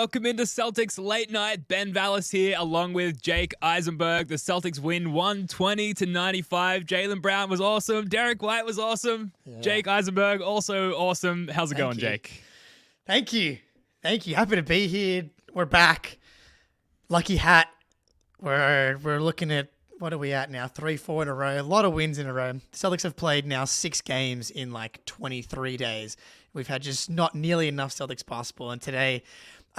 welcome into Celtics Late Night. Ben Vallis here, along with Jake Eisenberg. The Celtics win 120-95. Jaylen Brown was awesome. Derek White was awesome. Yeah. Jake Eisenberg, also awesome. How's it going, Jake? Thank you. Happy to be here. We're back. Lucky hat. We're looking at, what are we at now? 3-4 in a row. A lot of wins in a row. The Celtics have played now 6 games in like 23 days. We've had just not nearly enough Celtics basketball. And today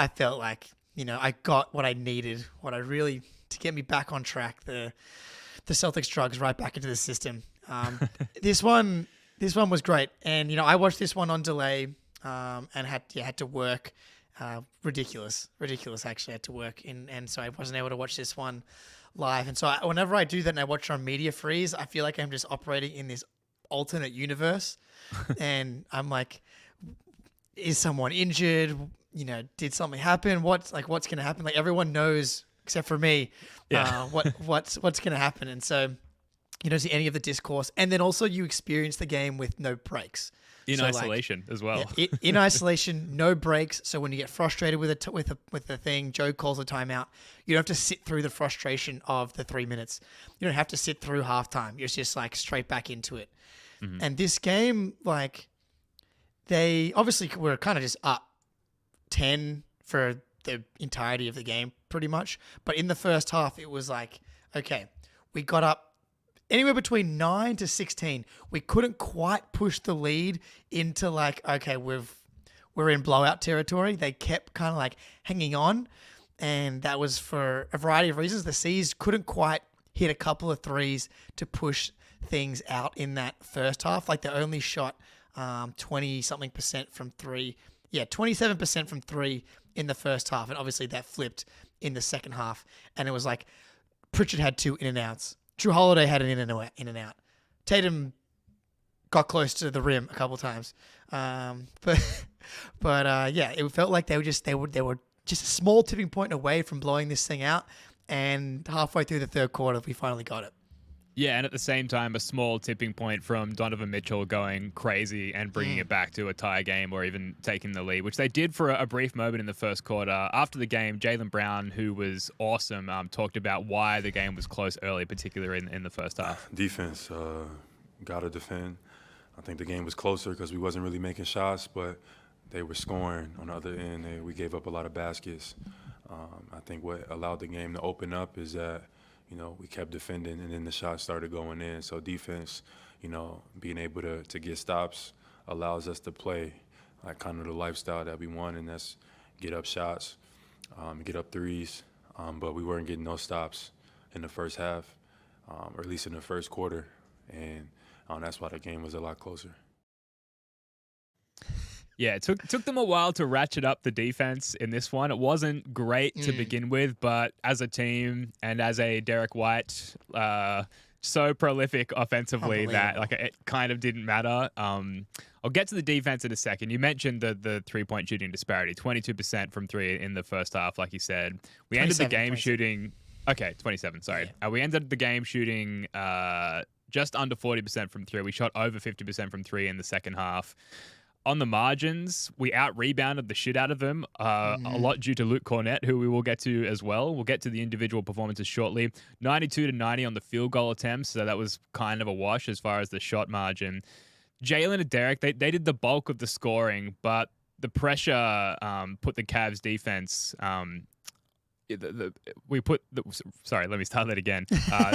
I felt like, I got what I needed, to get me back on track. The Celtics drugs right back into the system. This one was great. And, I watched this one on delay and had to work. Ridiculous actually. I had to work and so I wasn't able to watch this one live. And so whenever I do that and I watch it on media freeze, I feel like I'm just operating in this alternate universe. And I'm like, is someone injured? Did something happen? What's going to happen? Like everyone knows except for me, what's going to happen. And so you don't see any of the discourse. And then also you experience the game with no breaks. In isolation as well. Yeah, in isolation, no breaks. So when you get frustrated with the thing, Joe calls a timeout. You don't have to sit through the frustration of the 3 minutes. You don't have to sit through halftime. You're just like straight back into it. Mm-hmm. And this game, like, they obviously were kind of just up 10 for the entirety of the game, pretty much. But in the first half, it was like, okay, we got up anywhere between 9 to 16. We couldn't quite push the lead into like, okay, we're in blowout territory. They kept kind of like hanging on. And that was for a variety of reasons. The C's couldn't quite hit a couple of threes to push things out in that first half. Like they only shot 20-something% from three. Yeah, 27% from three in the first half. And obviously that flipped in the second half. And it was like Pritchard had 2 in and outs. Drew Holiday had an in and out. Tatum got close to the rim a couple times. But it felt like they were just a small tipping point away from blowing this thing out. And halfway through the third quarter, we finally got it. Yeah, and at the same time, a small tipping point from Donovan Mitchell going crazy and bringing it back to a tie game or even taking the lead, which they did for a brief moment in the first quarter. After the game, Jaylen Brown, who was awesome, talked about why the game was close early, particularly in the first half. Defense, got to defend. I think the game was closer because we wasn't really making shots, but they were scoring on the other end. We gave up a lot of baskets. I think what allowed the game to open up is that we kept defending, and then the shots started going in. So defense, being able to get stops allows us to play like kind of the lifestyle that we want, and that's get up shots, get up threes. But we weren't getting no stops in the first half, or at least in the first quarter, and that's why the game was a lot closer. Yeah, it took them a while to ratchet up the defense in this one. It wasn't great to begin with, but as a team and as a Derek White, so prolific offensively that like it kind of didn't matter. I'll get to the defense in a second. You mentioned the 3-point shooting disparity, 22% from 3 in the first half, like you said. We ended the game shooting... Okay, 27, sorry. Yeah. We ended the game shooting just under 40% from 3. We shot over 50% from 3 in the second half. On the margins, we out-rebounded the shit out of them, a lot due to Luke Cornett, who we will get to as well. We'll get to the individual performances shortly. 92-90 on the field goal attempts, so that was kind of a wash as far as the shot margin. Jaylen and Derek, they did the bulk of the scoring, but the pressure put the Cavs defense... Sorry, let me start that again.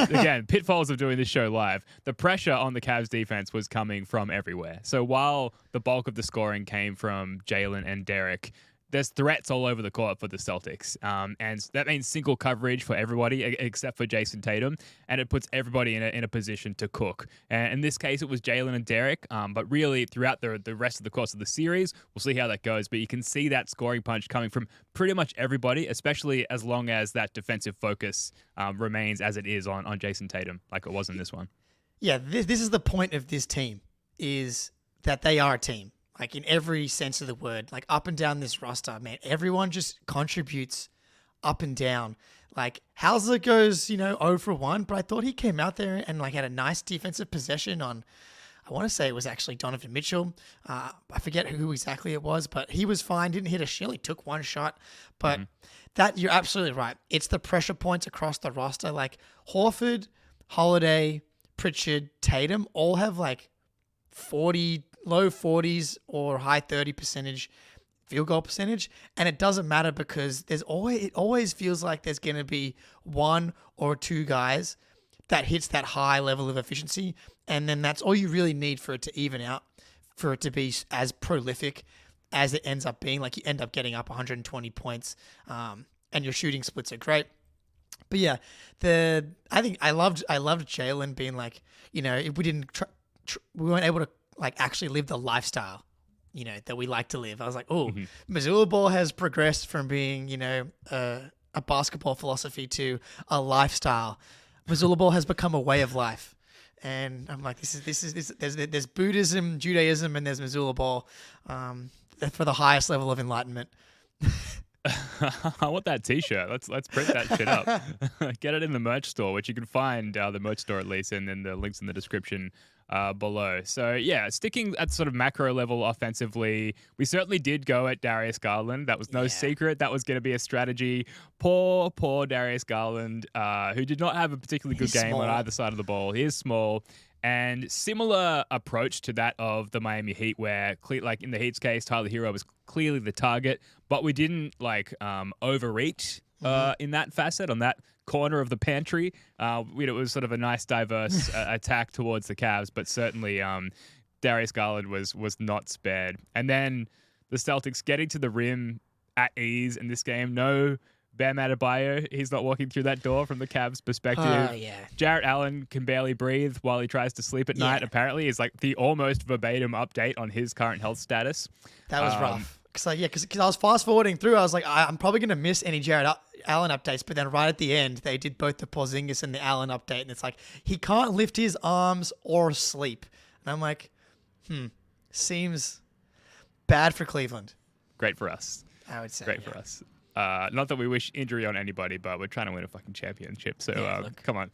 Again, pitfalls of doing this show live. The pressure on the Cavs defense was coming from everywhere. So while the bulk of the scoring came from Jaylen and Derek, there's threats all over the court for the Celtics. And that means single coverage for everybody except for Jason Tatum. And it puts everybody in a position to cook. And in this case, it was Jaylen and Derek. But really, throughout the rest of the course of the series, we'll see how that goes. But you can see that scoring punch coming from pretty much everybody, especially as long as that defensive focus remains as it is on Jason Tatum, like it was in this one. Yeah, this is the point of this team, is that they are a team. Like in every sense of the word, like up and down this roster, man, everyone just contributes up and down. Like Hauser goes, 0 for 1, but I thought he came out there and like had a nice defensive possession on I want to say it was actually Donovan Mitchell. I forget who exactly it was, but he was fine. Didn't hit a shot. He took one shot. But that you're absolutely right. It's the pressure points across the roster. Like Horford, Holiday, Pritchard, Tatum all have like 40, low 40s or high 30% field goal percentage, and it doesn't matter because it always feels like there's going to be one or two guys that hits that high level of efficiency, and then that's all you really need for it to even out, for it to be as prolific as it ends up being. Like you end up getting up 120 points, and your shooting splits are great. But yeah, I think I loved Jalen being like, if we didn't we weren't able to like actually live the lifestyle, that we like to live. I was like, Missoula ball has progressed from being, a basketball philosophy to a lifestyle. Missoula ball has become a way of life. And I'm like, there's Buddhism, Judaism, and there's Missoula ball for the highest level of enlightenment. I want that T-shirt. Let's print that shit up. Get it in the merch store, which you can find the merch store at least, and then the links in the description below. So yeah, sticking at sort of macro level offensively, we certainly did go at Darius Garland. That was no secret. That was going to be a strategy. Poor Darius Garland, who did not have a particularly good game on either side of the ball. He is small. And similar approach to that of the Miami Heat, where like in the Heat's case, Tyler Hero was clearly the target, but we didn't like overreach in that facet on that corner of the pantry. It was sort of a nice diverse attack towards the Cavs, but certainly Darius Garland was not spared. And then the Celtics getting to the rim at ease in this game. No Bam Adebayo, he's not walking through that door from the Cavs' perspective. Jarrett Allen can barely breathe while he tries to sleep at night. Apparently, is like the almost verbatim update on his current health status. That was rough. Because I was fast forwarding through. I was like, I'm probably going to miss any Jarrett Allen updates. But then right at the end, they did both the Porzingis and the Allen update. And it's like, he can't lift his arms or sleep. And I'm like, seems bad for Cleveland. Great for us. I would say. Great for us. Not that we wish injury on anybody, but we're trying to win a fucking championship. So come on.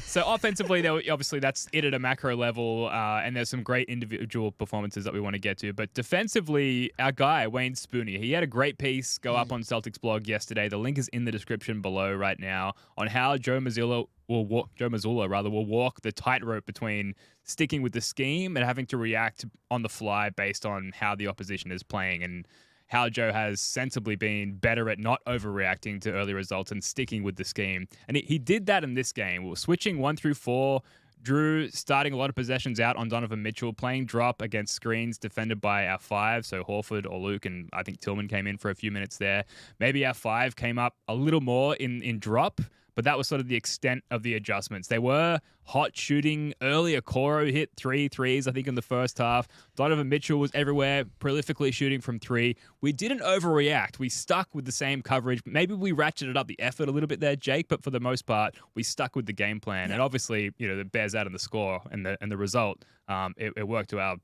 So offensively, obviously that's it at a macro level, and there's some great individual performances that we want to get to. But defensively, our guy, Wayne Spoonie, he had a great piece go up on Celtics blog yesterday. The link is in the description below right now on how Joe Mazzulla will walk the tightrope between sticking with the scheme and having to react on the fly based on how the opposition is playing, and how Joe has sensibly been better at not overreacting to early results and sticking with the scheme. And he did that in this game. We were switching 1 through 4. Drew starting a lot of possessions out on Donovan Mitchell, playing drop against screens defended by our 5, so Horford or Luke, and I think Tillman came in for a few minutes there. Maybe our 5 came up a little more in drop, but that was sort of the extent of the adjustments. They were hot shooting early. Okoro hit 3 threes, I think, in the first half. Donovan Mitchell was everywhere, prolifically shooting from 3. We didn't overreact. We stuck with the same coverage. Maybe we ratcheted up the effort a little bit there, Jake, but for the most part, we stuck with the game plan. And obviously, it bears out in the score and the result. It worked to our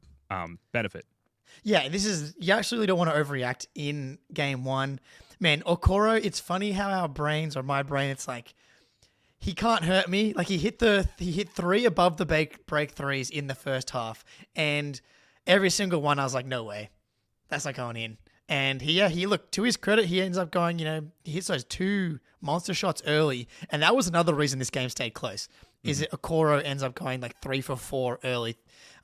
benefit. Yeah, you absolutely don't want to overreact in game 1. Man, Okoro, it's funny how our brains, or my brain, it's like, he can't hurt me. Like he hit 3 above the break threes in the first half, and every single one I was like, no way, that's not going in. And he looked, to his credit, he ends up going, he hits those 2 monster shots early, and that was another reason this game stayed close. Is that Okoro ends up going like 3 for 4 early,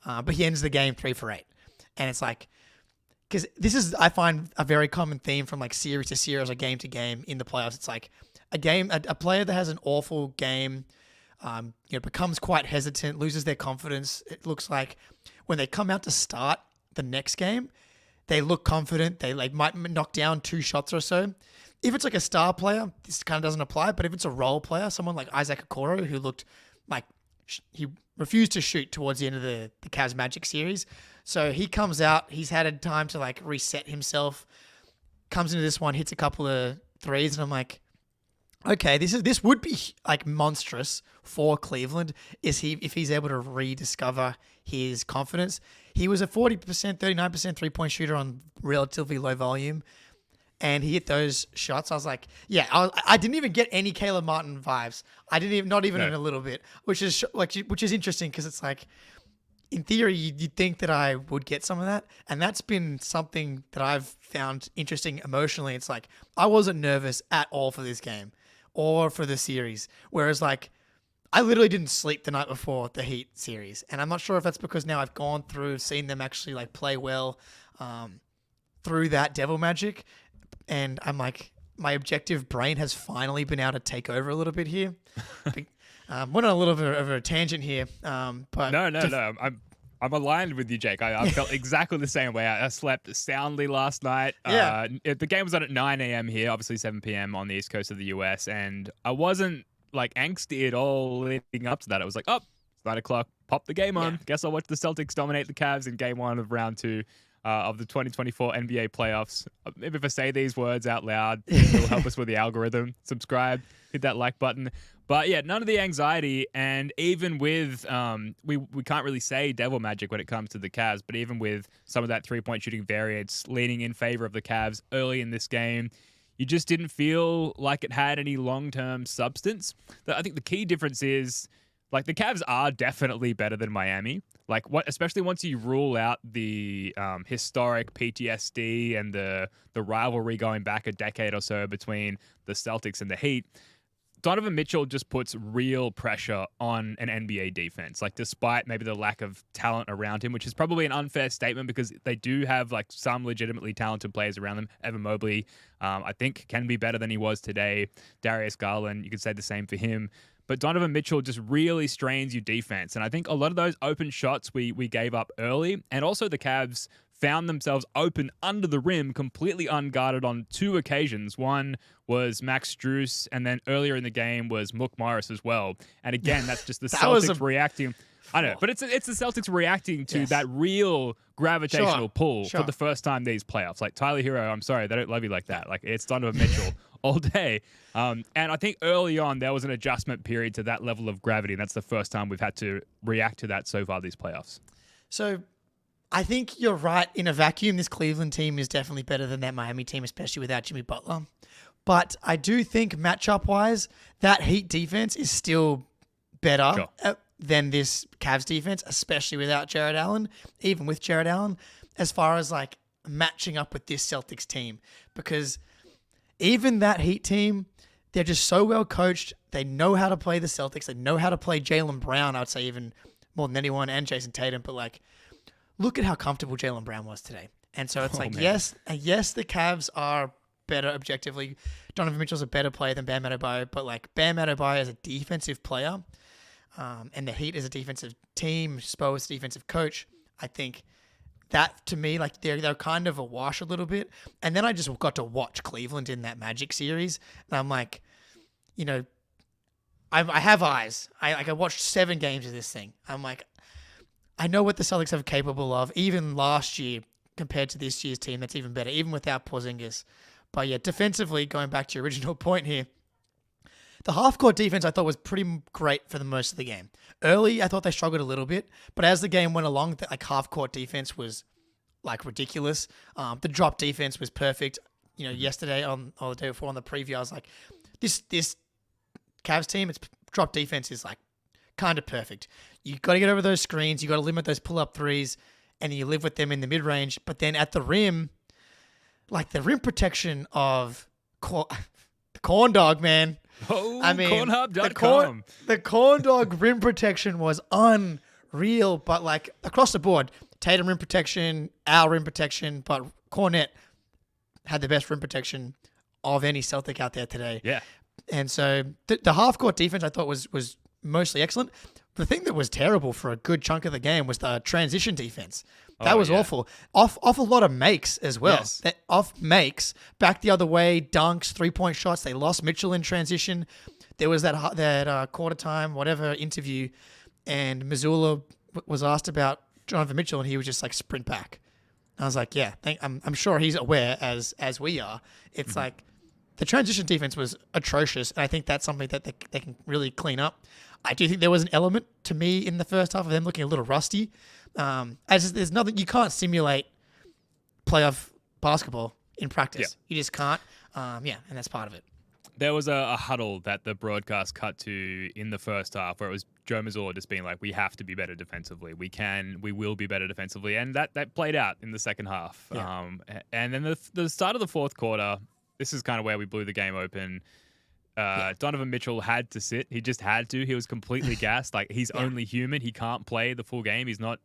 but he ends the game 3 for 8, and it's like, because this is, I find, a very common theme from like series to series or game to game in the playoffs. It's like a player that has an awful game, becomes quite hesitant, loses their confidence. It looks like when they come out to start the next game, they look confident. They like might knock down 2 shots or so. If it's like a star player, this kind of doesn't apply. But if it's a role player, someone like Isaac Okoro, who looked like he refused to shoot towards the end of the Cavs Magic series. So he comes out, he's had a time to like reset himself, comes into this one, hits a couple of threes, and I'm like, okay, this would be like monstrous for Cleveland if he's able to rediscover his confidence. He was a 40%, 39% 3-point shooter on relatively low volume, and he hit those shots. I was like, yeah, I didn't even get any Caleb Martin vibes. Not even in a little bit, which is interesting because it's like, in theory, you'd think that I would get some of that. And that's been something that I've found interesting emotionally. It's like, I wasn't nervous at all for this game or for the series. Whereas, like, I literally didn't sleep the night before the Heat series. And I'm not sure if that's because now I've gone through, seen them actually, like, play well through that devil magic. And I'm like, my objective brain has finally been able to take over a little bit here. Went on a little bit of a tangent here, but no. I'm aligned with you, Jake. I felt exactly the same way. I slept soundly last night. Yeah. The game was on at 9 a.m. here, obviously 7 p.m. on the east coast of the US, and I wasn't like angsty at all leading up to that. It was like, oh, it's 9 o'clock. Pop the game on. Yeah. Guess I'll watch the Celtics dominate the Cavs in game 1 of round 2. Of the 2024 NBA playoffs. Maybe if I say these words out loud, it'll help us with the algorithm. Subscribe, hit that like button. But yeah, none of the anxiety, and even with we can't really say devil magic when it comes to the Cavs, but even with some of that 3-point shooting variance leaning in favor of the Cavs early in this game, you just didn't feel like it had any long-term substance. I think the key difference is, like, the Cavs are definitely better than Miami. Like, especially once you rule out the historic PTSD and the rivalry going back a decade or so between the Celtics and the Heat, Donovan Mitchell just puts real pressure on an NBA defense. Like, despite maybe the lack of talent around him, which is probably an unfair statement because they do have, like, some legitimately talented players around them. Evan Mobley, I think, can be better than he was today. Darius Garland, you could say the same for him. But Donovan Mitchell just really strains your defense. And I think a lot of those open shots we gave up early, and also the Cavs found themselves open under the rim, completely unguarded on 2 occasions. One was Max Strus, and then earlier in the game was Mook Morris as well. And again, that's just the Celtics reacting. I know, but it's the Celtics reacting to that real gravitational pull for the first time these playoffs. Like, Tyler Hero, I'm sorry, they don't love you like that. Like, it's Donovan Mitchell all day. And I think early on there was an adjustment period to that level of gravity, and that's the first time we've had to react to that so far these playoffs. So I think you're right. In a vacuum, this Cleveland team is definitely better than that Miami team, especially without Jimmy Butler. But I do think matchup-wise, that Heat defense is still better than this Cavs defense, especially without Jared Allen, even with Jared Allen, as far as, like, matching up with this Celtics team. Because even that Heat team, they're just so well coached. They know how to play the Celtics. They know how to play Jaylen Brown, I would say, even more than anyone, and Jason Tatum. But, like, look at how comfortable Jaylen Brown was today. And so it's yes, the Cavs are better objectively. Donovan Mitchell's a better player than Bam Adebayo, but, like, Bam Adebayo is a defensive player, and the Heat is a defensive team. Spo is a defensive coach. I think that, to me, like, they're kind of a wash a little bit. And then I just got to watch Cleveland in that Magic series, and I'm like, you know, I have eyes. I watched 7 games of this thing. I'm like, I know what the Celtics are capable of, even last year compared to this year's team. That's even better, even without Porzingis. But yeah, defensively, going back to your original point here, the half-court defense I thought was pretty great for the most of the game. Early, I thought they struggled a little bit, but as the game went along, the, like, half-court defense was, like, ridiculous. The drop defense was perfect. You know, yesterday or the day before on the preview, I was like, this Cavs team, its drop defense is, like, kind of perfect. You got to get over those screens. You got to limit those pull-up threes, and you live with them in the mid-range. But then at the rim, like, the rim protection of the corn dog, man. Oh, I mean, cornhub.com. The corn dog rim protection was unreal, but, like, across the board, Tatum rim protection, Al rim protection, but Cornette had the best rim protection of any Celtic out there today. Yeah. And so the half-court defense I thought was mostly excellent. The thing that was terrible for a good chunk of the game was the transition defense. That was awful. Off a lot of makes as well. Yes. Off makes, back the other way, dunks, 3-point shots. They lost Mitchell in transition. There was that quarter time, whatever, interview, and Missoula was asked about Donovan Mitchell, and he was just like, sprint back. I was like, yeah, I'm sure he's aware as we are. It's like the transition defense was atrocious, and I think that's something that they can really clean up. I do think there was an element to me in the first half of them looking a little rusty. As there's nothing, you can't simulate playoff basketball in practice. Yeah. You just can't. And that's part of it. There was a huddle that the broadcast cut to in the first half where it was Joe Mazzulla just being like, we have to be better defensively. We will be better defensively. And that played out in the second half. Yeah. And then the start of the fourth quarter, this is kind of where we blew the game open. Donovan Mitchell had to sit. He just had to. He was completely gassed. Like, he's only human. He can't play the full game. He's not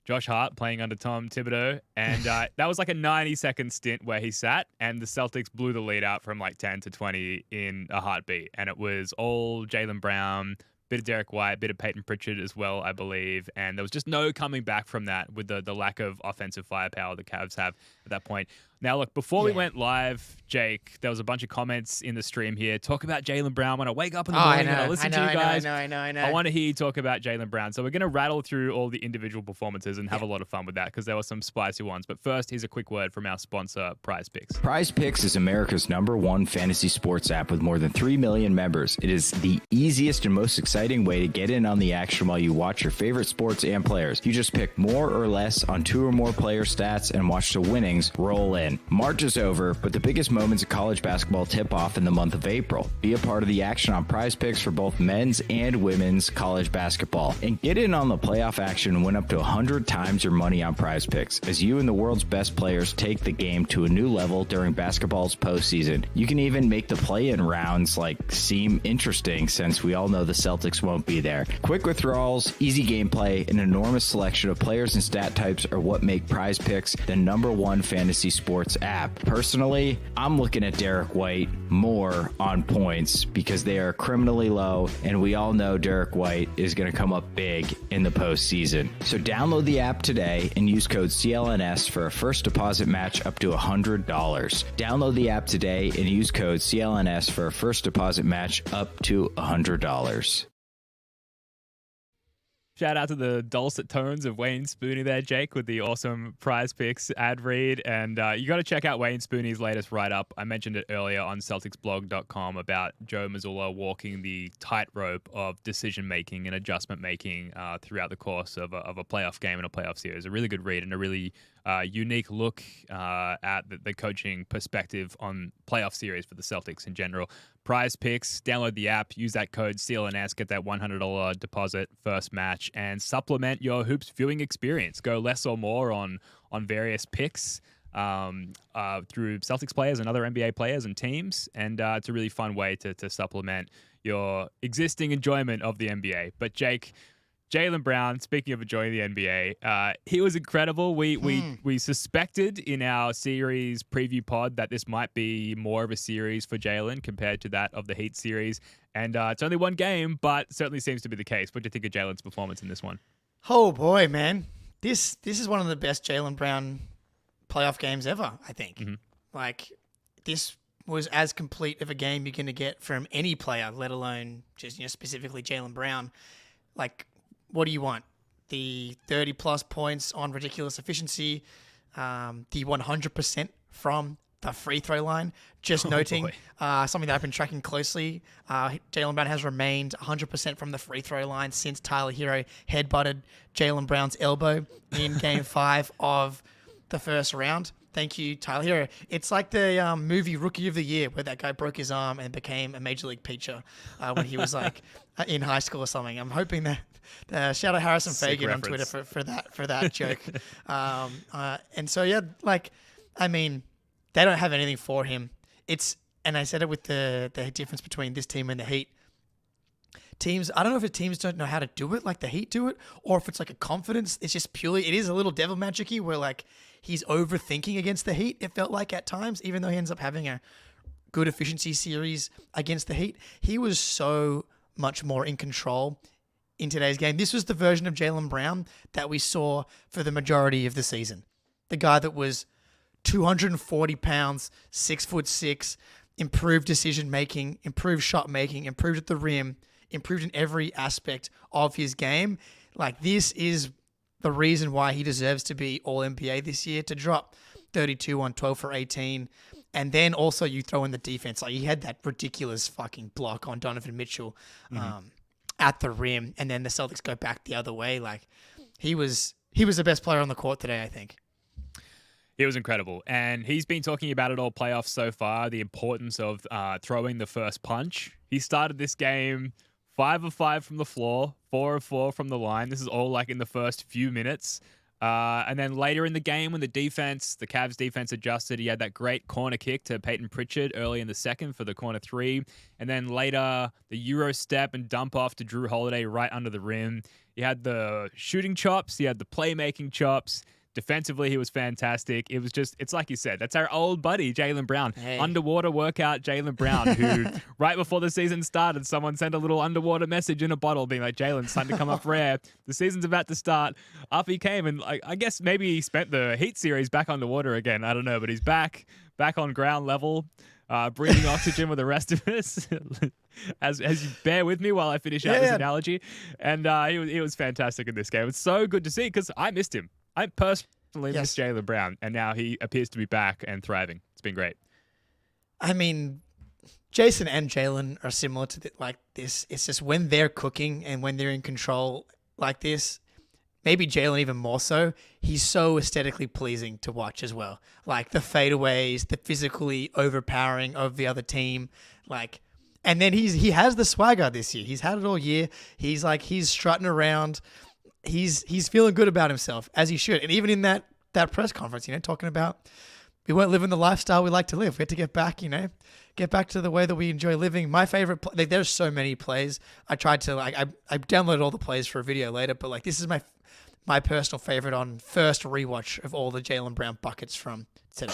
Josh Hart playing under Tom Thibodeau. And that was like a 90-second stint where he sat, and the Celtics blew the lead out from like 10 to 20 in a heartbeat. And it was all Jaylen Brown, bit of Derek White, bit of Peyton Pritchard as well, I believe. And there was just no coming back from that with the lack of offensive firepower the Cavs have at that point. Now, look, before we went live, Jake, there was a bunch of comments in the stream here. Talk about Jaylen Brown. When I wake up in the morning and I listen to you guys, I know. I want to hear you talk about Jaylen Brown. So we're going to rattle through all the individual performances and have a lot of fun with that because there were some spicy ones. But first, here's a quick word from our sponsor, Prize Picks. Prize Picks is America's #1 fantasy sports app with more than 3 million members. It is the easiest and most exciting way to get in on the action while you watch your favorite sports and players. You just pick more or less on 2 or more player stats and watch the winnings roll in. March is over, but the biggest moments of college basketball tip off in the month of April. Be a part of the action on Prize Picks for both men's and women's college basketball. And get in on the playoff action and win up to 100 times your money on Prize Picks as you and the world's best players take the game to a new level during basketball's postseason. You can even make the play-in rounds seem interesting since we all know the Celtics won't be there. Quick withdrawals, easy gameplay, an enormous selection of players and stat types are what make Prize Picks the #1 fantasy sports app. Personally, I'm looking at Derek White more on points because they are criminally low, and we all know Derek White is going to come up big in the postseason. So download the app today and use code CLNS for a first deposit match up to $100. Download the app today and use code CLNS for a first deposit match up to $100. Shout out to the dulcet tones of Wayne Spooney there, Jake, with the awesome Prize Picks ad read. And you got to check out Wayne Spooney's latest write-up. I mentioned it earlier on CelticsBlog.com about Joe Mazzulla walking the tightrope of decision-making and adjustment-making throughout the course of a playoff game and a playoff series. A really good read and a really unique look at the coaching perspective on playoff series for the Celtics in general. Prize Picks, download the app, use that code CLNS, get that $100 deposit first match, and supplement your hoops viewing experience. Go less or more on various picks through Celtics players and other NBA players and teams, and it's a really fun way to supplement your existing enjoyment of the NBA. But Jake, Jaylen Brown, speaking of enjoying the NBA, he was incredible. We suspected in our series preview pod that this might be more of a series for Jaylen compared to that of the Heat series. And it's only one game, but certainly seems to be the case. What do you think of Jaylen's performance in this one? Oh, boy, man. This is one of the best Jaylen Brown playoff games ever, I think. Mm-hmm. This was as complete of a game you're going to get from any player, let alone just specifically Jaylen Brown. What do you want? The 30-plus points on ridiculous efficiency, the 100% from the free throw line. Just noting something that I've been tracking closely. Jaylen Brown has remained 100% from the free throw line since Tyler Hero headbutted Jaylen Brown's elbow in Game 5 of the first round. Thank you, Tyler Hero. It's like the movie Rookie of the Year where that guy broke his arm and became a Major League pitcher when he was in high school or something. I'm hoping that shout out Harrison Fagan on Twitter for that joke. And so they don't have anything for him. And I said it with the difference between this team and the Heat. Teams, I don't know if teams don't know how to do it like the Heat do it, or if it's like a confidence. It's just purely, it is a little devil magic-y where he's overthinking against the Heat, it felt like at times, even though he ends up having a good efficiency series against the Heat. He was so much more in control in today's game. This was the version of Jaylen Brown that we saw for the majority of the season. The guy that was 240 pounds, 6'6", improved decision-making, improved shot-making, improved at the rim, improved in every aspect of his game. This is the reason why he deserves to be All-NBA this year, to drop 32 on 12 for 18. And then also you throw in the defense. He had that ridiculous fucking block on Donovan Mitchell at the rim, and then the Celtics go back the other way. He was the best player on the court today, I think. He was incredible. And he's been talking about it all playoffs so far, the importance of throwing the first punch. He started this game 5 of 5 from the floor, 4 of 4 from the line. This is all like in the first few minutes. And then later in the game when the Cavs defense adjusted, he had that great corner kick to Peyton Pritchard early in the second for the corner 3. And then later the Euro step and dump off to Drew Holiday right under the rim. He had the shooting chops. He had the playmaking chops. Defensively, he was fantastic. It's like you said, that's our old buddy, Jaylen Brown. Hey. Underwater workout Jaylen Brown, who right before the season started, someone sent a little underwater message in a bottle being like, Jaylen, it's time to come up rare. The season's about to start. After he came, and I guess maybe he spent the Heat series back underwater again. I don't know, but he's back on ground level, breathing oxygen with the rest of us. As you bear with me while I finish out this analogy. And he was fantastic in this game. It's so good to see because I missed him. I personally miss Jaylen Brown, and now he appears to be back and thriving. It's been great. I mean, Jason and Jaylen are similar to like this. It's just when they're cooking and when they're in control like this, maybe Jaylen even more so, he's so aesthetically pleasing to watch as well. Like the fadeaways, the physically overpowering of the other team. And then he has the swagger this year. He's had it all year. He's strutting around. He's feeling good about himself, as he should. And even in that press conference, talking about we weren't living the lifestyle we like to live. We had to get back to the way that we enjoy living. My favorite, there's so many plays. I tried to I downloaded all the plays for a video later, but this is my personal favorite on first rewatch of all the Jaylen Brown buckets from today.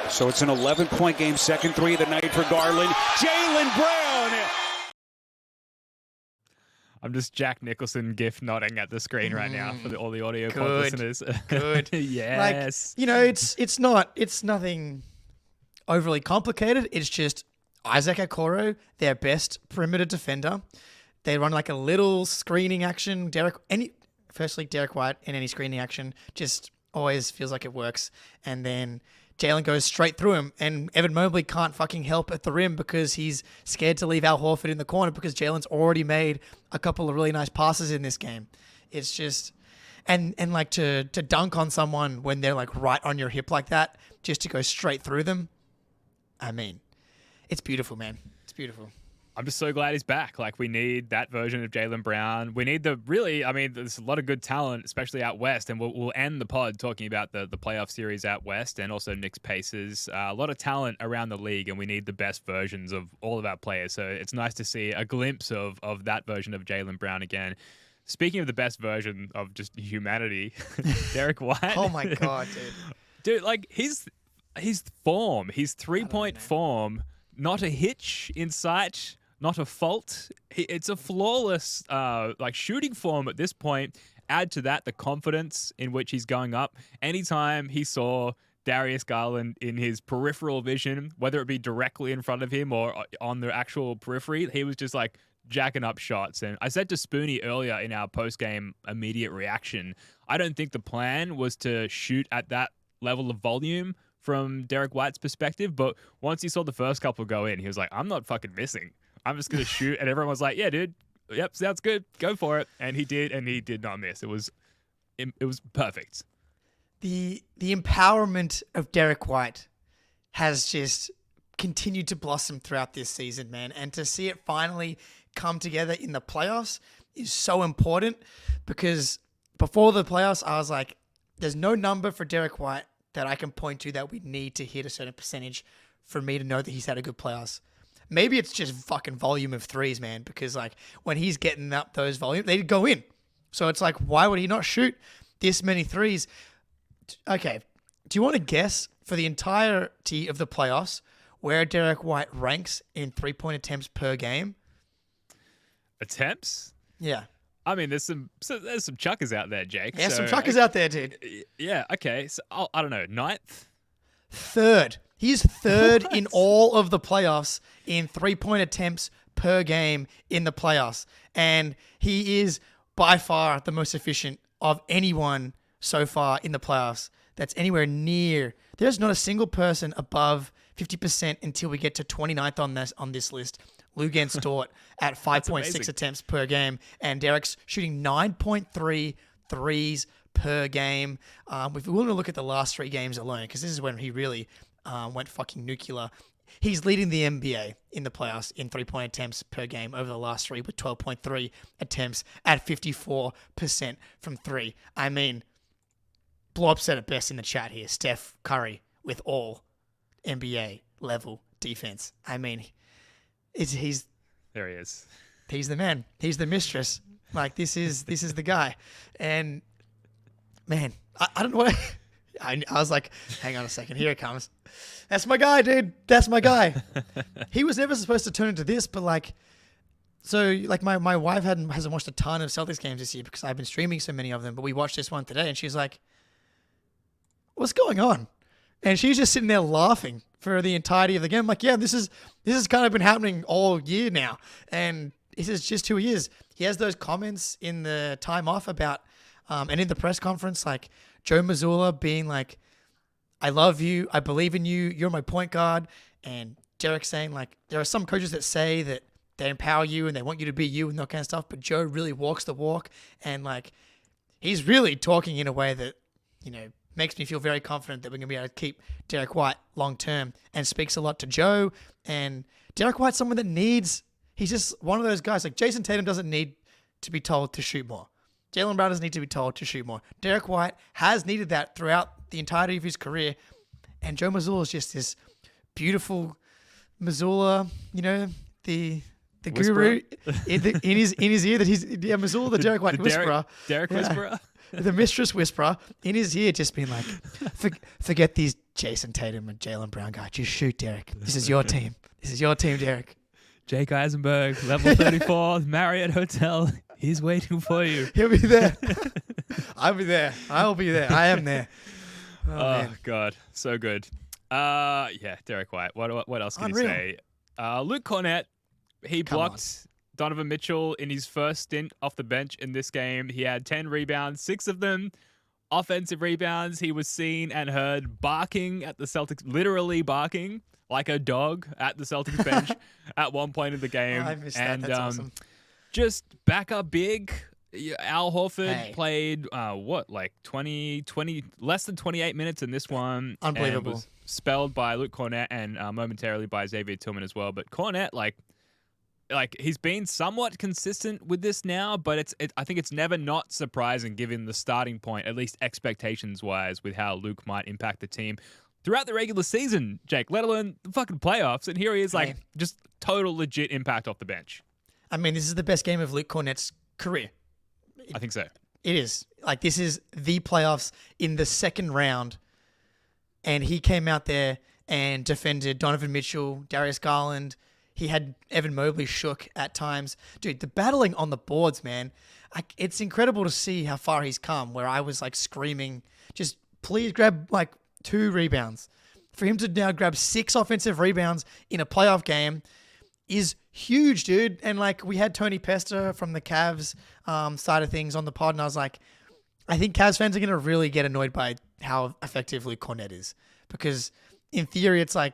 So it's an 11-point game, second 3 of the night for Garland. Jaylen Brown. I'm just Jack Nicholson gif nodding at the screen right now for all the audio pod listeners. Good. Yes. It's nothing overly complicated. It's just Isaac Okoro, their best perimeter defender. They run like a little screening action. Derek White in any screening action just always feels like it works. And then Jaylen goes straight through him, and Evan Mobley can't fucking help at the rim because he's scared to leave Al Horford in the corner because Jaylen's already made a couple of really nice passes in this game. It's just, and to dunk on someone when they're right on your hip like that, just to go straight through them. I mean, it's beautiful, man. It's beautiful. I'm just so glad he's back. We need that version of Jaylen Brown. We need there's a lot of good talent, especially out west, and we'll end the pod talking about the playoff series out west and also Knicks Pacers. A lot of talent around the league, and we need the best versions of all of our players. So it's nice to see a glimpse of that version of Jaylen Brown again. Speaking of the best version of just humanity, Derek White. Oh my God, dude. Dude, his form, his 3-point form, not a hitch in sight. Not a fault. It's a flawless shooting form at this point. Add to that the confidence in which he's going up. Anytime he saw Darius Garland in his peripheral vision, whether it be directly in front of him or on the actual periphery, he was just jacking up shots. And I said to Spoonie earlier in our post-game immediate reaction, I don't think the plan was to shoot at that level of volume from Derek White's perspective. But once he saw the first couple go in, he was like, I'm not fucking missing. I'm just going to shoot. And everyone was like, yeah, dude. Yep, sounds good. Go for it. And he did, and he did not miss. It was perfect. The empowerment of Derek White has just continued to blossom throughout this season, man. And to see it finally come together in the playoffs is so important because before the playoffs, I was like, there's no number for Derek White that I can point to that we need to hit a certain percentage for me to know that he's had a good playoffs. Maybe it's just fucking volume of threes, man, because when he's getting up those volumes, they go in. So it's why would he not shoot this many threes? Okay, do you want to guess for the entirety of the playoffs where Derek White ranks in 3-point attempts per game? Attempts? Yeah. I mean, there's some chuckers out there, Jake. Yeah, some chuckers out there, dude. Yeah, okay. So, I don't know, 9th? Third. He's third in all of the playoffs in 3-point attempts per game in the playoffs. And he is by far the most efficient of anyone so far in the playoffs that's anywhere near. There's not a single person above 50% until we get to 29th on this list. Luguentz Dort at 5.6 attempts per game. And Derek's shooting 9.3 threes per game. If we're going to look at the last 3 games alone, because this is when he really went fucking nuclear. He's leading the NBA in the playoffs in 3-point attempts per game over the last 3 with 12.3 attempts at 54% from 3. I mean, Blob said it best in the chat here. Steph Curry with all NBA level defense. I mean, he's there. He is. He's the man. He's the mistress. Like this is the guy. And man, I don't know what I was like, hang on a second, here it comes. That's my guy, dude. That's my guy. He was never supposed to turn into this, but like, so like my wife hasn't watched a ton of Celtics games this year because I've been streaming so many of them, but we watched this one today and she's like, what's going on? And she's just sitting there laughing for the entirety of the game. I'm like, yeah, this has kind of been happening all year now. And this is just who he is. He has those comments in the time off about, and in the press conference, like Joe Mazzulla being like, I love you, I believe in you, you're my point guard. And Derek saying like, there are some coaches that say that they empower you and they want you to be you and that kind of stuff. But Joe really walks the walk. And like, he's really talking in a way that, you know, makes me feel very confident that we're going to be able to keep Derek White long term, and speaks a lot to Joe. And Derek White's someone that he's just one of those guys. Like Jason Tatum doesn't need to be told to shoot more. Jaylen Brown doesn't need to be told to shoot more. Derek White has needed that throughout the entirety of his career. And Joe Mazzulla is just this beautiful Mazzulla, you know, the guru in his ear that he's Mazzulla, the Derek White whisperer. Derek Whisperer. The mistress whisperer in his ear, just being like, forget these Jason Tatum and Jaylen Brown guys. Just shoot, Derek. This is your team. This is your team, Derek. Jake Eisenberg, level 34, Marriott Hotel. He's waiting for you. He'll be there. I'll be there. I'll be there. I am there. Oh Man. God, so good. Yeah, Derek White. What else can you say? Luke Cornett, he blocked Donovan Mitchell in his first stint off the bench in this game. He had 10 rebounds, 6 of them offensive rebounds. He was seen and heard barking at the Celtics, literally barking like a dog at the Celtics bench at one point in the game. I missed that. That's awesome. Just back up big. Al Horford played, like 20, less than 28 minutes in this one. Unbelievable. And was spelled by Luke Cornett and momentarily by Xavier Tillman as well. But Cornett, like he's been somewhat consistent with this now, but I think it's never not surprising given the starting point, at least expectations-wise, with how Luke might impact the team throughout the regular season, Jake, let alone the fucking playoffs. And here he is, like, just total legit impact off the bench. I mean, this is the best game of Luke Cornett's career. I think so. It is. Like, this is the playoffs in the second round, and he came out there and defended Donovan Mitchell, Darius Garland. He had Evan Mobley shook at times. Dude, the battling on the boards, man. It's incredible to see how far he's come, where I was, like, screaming, just please grab, like, 2 rebounds. For him to now grab 6 offensive rebounds in a playoff game is huge, dude. And, like, we had Tony Pester from the Cavs side of things on the pod, and I was like, I think Cavs fans are going to really get annoyed by how effective Luke Cornett is. Because, in theory, it's like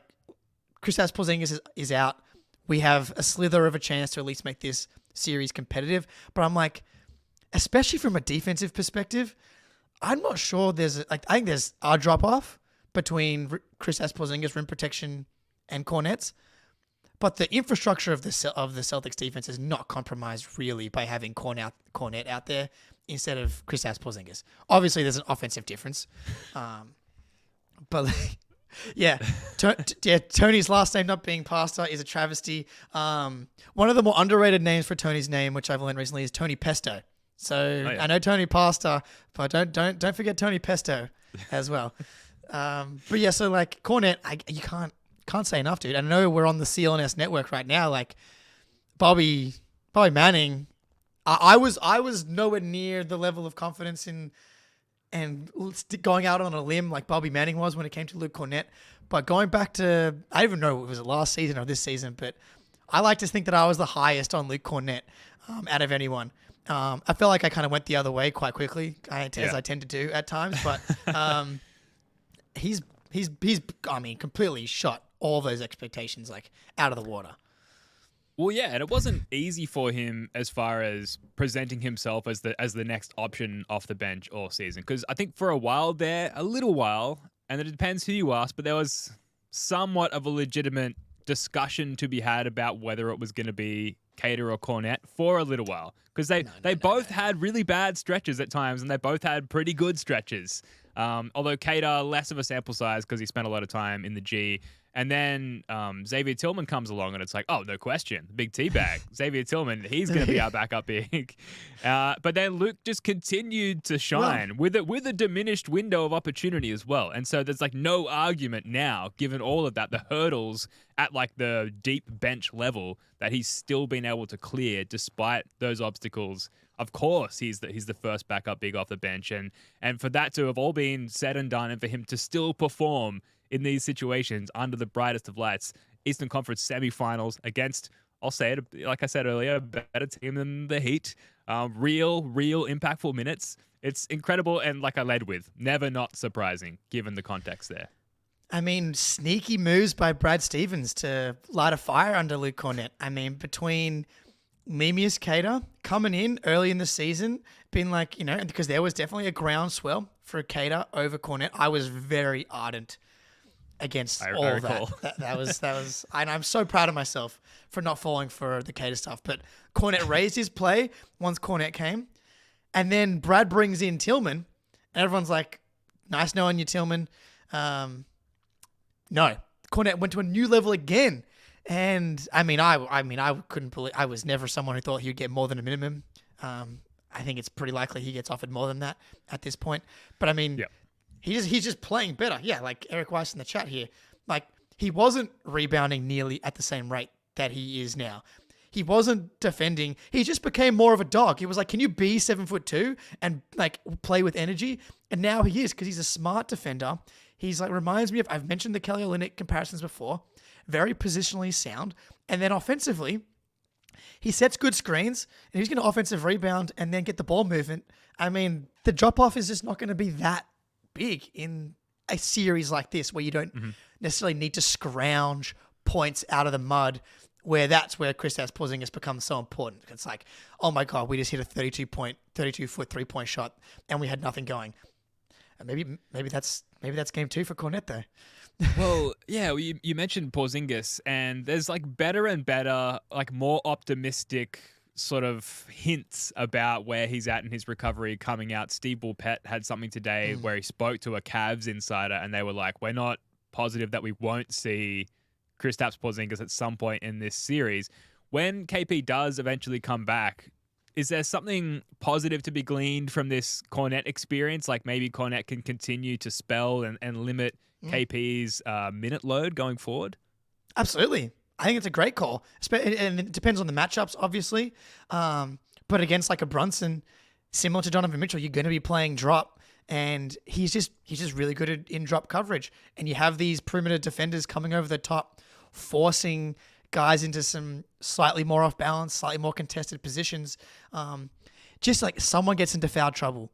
Kristaps Porzingis is out. We have a slither of a chance to at least make this series competitive. But I'm like, especially from a defensive perspective, I'm not sure I think there's a drop-off between Kristaps Porzingis' rim protection and Cornett's. But the infrastructure of the Celtics defense is not compromised really by having Cornett out there instead of Kristaps Porzingis. Obviously, there's an offensive difference. But yeah, Tony's last name not being Pastor is a travesty. One of the more underrated names for Tony's name, which I've learned recently, is Tony Pesto. So I know Tony Pastor, but don't forget Tony Pesto as well. But yeah, so like Cornett, you can't say enough, dude. I know we're on the CLNS network right now. Like Bobby Manning, I was nowhere near the level of confidence and going out on a limb like Bobby Manning was when it came to Luke Cornett. But going back to, I don't even know if it was the last season or this season, but I like to think that I was the highest on Luke Cornett out of anyone. I felt like I kind of went the other way quite quickly, as I tend to do at times. But he's completely shot all those expectations like out of the water. Well, yeah, and it wasn't easy for him as far as presenting himself as the next option off the bench all season. Because I think for a little while, and it depends who you ask, but there was somewhat of a legitimate discussion to be had about whether it was going to be Cater or Cornette for a little while. Because they both had really bad stretches at times, and they both had pretty good stretches. Although Cater, less of a sample size because he spent a lot of time in the G. And then Xavier Tillman comes along, and it's like, oh, no question, big teabag. Xavier Tillman, he's going to be our backup big. But then Luke just continued to shine with a diminished window of opportunity as well. And so there's like no argument now, given all of that, the hurdles at like the deep bench level that he's still been able to clear despite those obstacles. Of course, he's the first backup big off the bench, and for that to have all been said and done, and for him to still perform in these situations under the brightest of lights, Eastern Conference semifinals against, I'll say it, like I said earlier, a better team than the Heat. Real impactful minutes. It's incredible, and like I led with, never not surprising given the context there. I mean, sneaky moves by Brad Stevens to light a fire under Luke Cornette. I mean, between Mimius Cater coming in early in the season, being like, because there was definitely a groundswell for Cater over Cornette. I was very ardent against all of that. That was, and I'm so proud of myself for not falling for the Cater stuff. But Cornette raised his play once Cornette came, and then Brad brings in Tillman, and everyone's like, "Nice knowing you, Tillman." No, Cornette went to a new level again, and I couldn't believe. I was never someone who thought he would get more than a minimum. I think it's pretty likely he gets offered more than that at this point. But I mean. Yeah. He's just playing better. Yeah, like Eric Weiss in the chat here. Like, he wasn't rebounding nearly at the same rate that he is now. He wasn't defending. He just became more of a dog. He was like, can you be 7'2" and like play with energy? And now he is, because he's a smart defender. He's like, reminds me of, I've mentioned the Kelly Olynyk comparisons before. Very positionally sound. And then offensively, he sets good screens, and he's going to offensive rebound and then get the ball movement. I mean, the drop-off is just not going to be that big in a series like this, where you don't necessarily need to scrounge points out of the mud, where that's where Kristaps Porzingis becomes so important. It's like, oh my God, we just hit a 32-foot 3-point shot and we had nothing going. And maybe that's game 2 for Cornette though. Well, yeah, you mentioned Porzingis, and there's like better and better, like more optimistic sort of hints about where he's at in his recovery coming out. Steve Bulpett had something today where he spoke to a Cavs insider, and they were like, we're not positive that we won't see Kristaps Porzingis at some point in this series. When KP does eventually come back, is there something positive to be gleaned from this Cornette experience? Like maybe Cornette can continue to spell and limit KP's minute load going forward? Absolutely. I think it's a great call, and it depends on the matchups, obviously. But against like a Brunson, similar to Donovan Mitchell, you're going to be playing drop, and he's just really good in drop coverage. And you have these perimeter defenders coming over the top, forcing guys into some slightly more off balance, slightly more contested positions. Just like someone gets into foul trouble,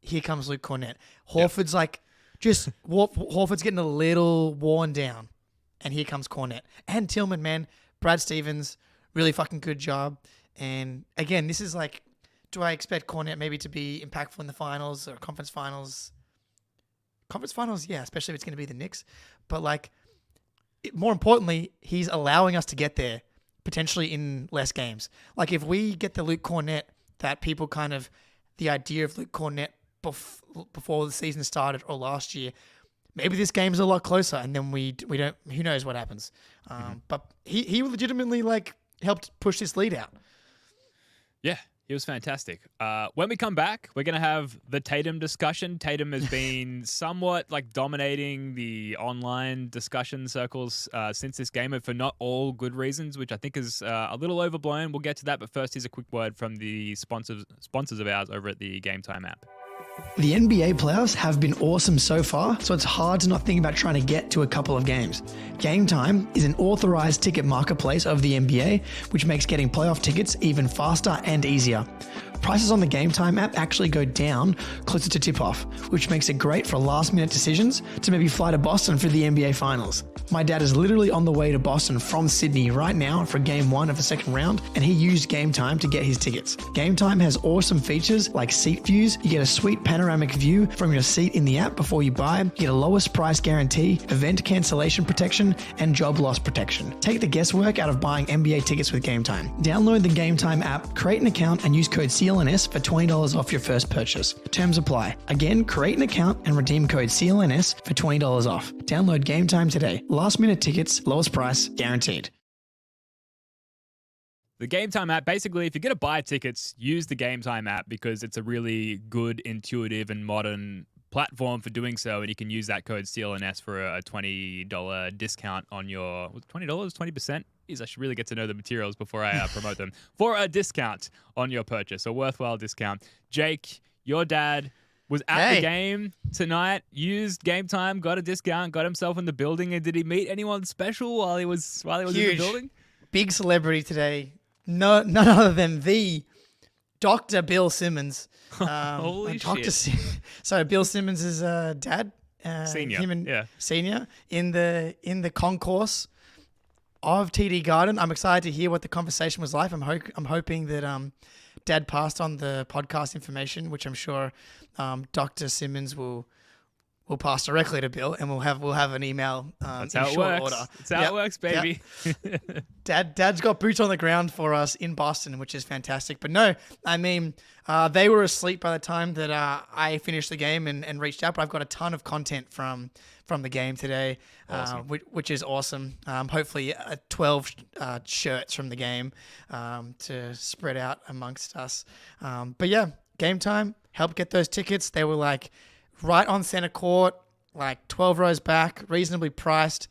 here comes Luke Cornette. Horford's Horford's getting a little worn down. And here comes Cornette. And Tillman, man. Brad Stevens, really fucking good job. And again, this is like, do I expect Cornette maybe to be impactful in the finals or conference finals? Conference finals, yeah, especially if it's going to be the Knicks. But like, more importantly, he's allowing us to get there potentially in less games. Like if we get the Luke Cornette that people kind of, the idea of Luke Cornette before the season started or last year, maybe this game's a lot closer, and then we don't. Who knows what happens? But he legitimately like helped push this lead out. Yeah, he was fantastic. When we come back, we're gonna have the Tatum discussion. Tatum has been somewhat like dominating the online discussion circles since this game, and for not all good reasons, which I think is a little overblown. We'll get to that, but first, here's a quick word from the sponsors of ours over at the Game Time app. The NBA playoffs have been awesome so far, so it's hard to not think about trying to get to a couple of games. Game Time is an authorized ticket marketplace of the NBA, which makes getting playoff tickets even faster and easier. Prices on the Game Time app actually go down closer to tip-off, which makes it great for last-minute decisions to maybe fly to Boston for the NBA Finals. My dad is literally on the way to Boston from Sydney right now for Game 1 of the second round, and he used Game Time to get his tickets. Game Time has awesome features like seat views. You get a sweet panoramic view from your seat in the app before you buy. You get a lowest price guarantee, event cancellation protection, and job loss protection. Take the guesswork out of buying NBA tickets with Game Time. Download the Game Time app, create an account, and use code CLNS for $20 off your first purchase. Terms apply. Again, create an account and redeem code CLNS for $20 off. Download Game Time today. Last minute tickets, lowest price, guaranteed. The Game Time app, basically, if you're going to buy tickets, use the Game Time app because it's a really good, intuitive, and modern platform for doing so. And you can use that code CLNS for a $20 discount on your $20, 20%. I should really get to know the materials before I promote them. For a discount on your purchase, a worthwhile discount. Jake, your dad was at the game tonight, used Game Time, got a discount, got himself in the building, and did he meet anyone special while he was in the building? Big celebrity today. No, none other than the Dr. Bill Simmons. Holy shit. So Bill Simmons' dad, senior, senior in the concourse of TD Garden. I'm excited to hear what the conversation was like. I'm hoping that Dad passed on the podcast information, which I'm sure Dr. Simmons will pass directly to Bill, and we'll have an email That's in how it short works. order. That's how it works, baby. Yep. Dad's got boots on the ground for us in Boston, which is fantastic. But no, I mean, they were asleep by the time that I finished the game and reached out. But I've got a ton of content from the game today, which is awesome. Hopefully 12 shirts from the game to spread out amongst us. But yeah, Game Time helped get those tickets. They were like right on center court, like 12 rows back, reasonably priced.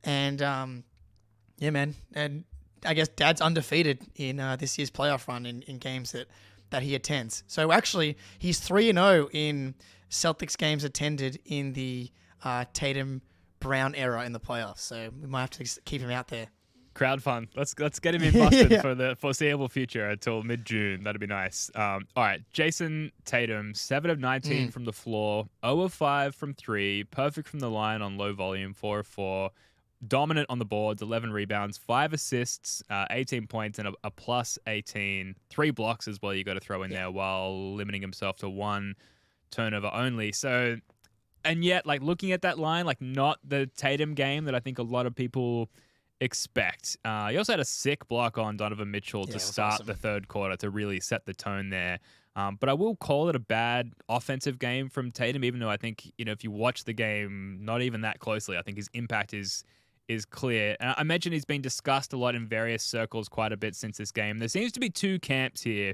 And yeah, man. And I guess Dad's undefeated in this year's playoff run in games that he attends. So actually, he's 3-0 in Celtics games attended in the Tatum Brown era in the playoffs. So we might have to keep him out there. Crowd fund. Let's get him in Boston for the foreseeable future until mid-June. That'd be nice. All right, Jason Tatum, 7 of 19 from the floor, 0 of 5 from 3, perfect from the line on low volume, 4 of 4, dominant on the boards, 11 rebounds, 5 assists, 18 points, and a plus 18. 3 blocks as well you got to throw in there while limiting himself to 1 turnover only. So, and yet, like, looking at that line, like, not the Tatum game that I think a lot of people expect. He also had a sick block on Donovan Mitchell to start the third quarter to really set the tone there. But I will call it a bad offensive game from Tatum, even though I think, if you watch the game not even that closely, I think his impact is clear. And I mentioned he's been discussed a lot in various circles quite a bit since this game. There seems to be 2 camps here,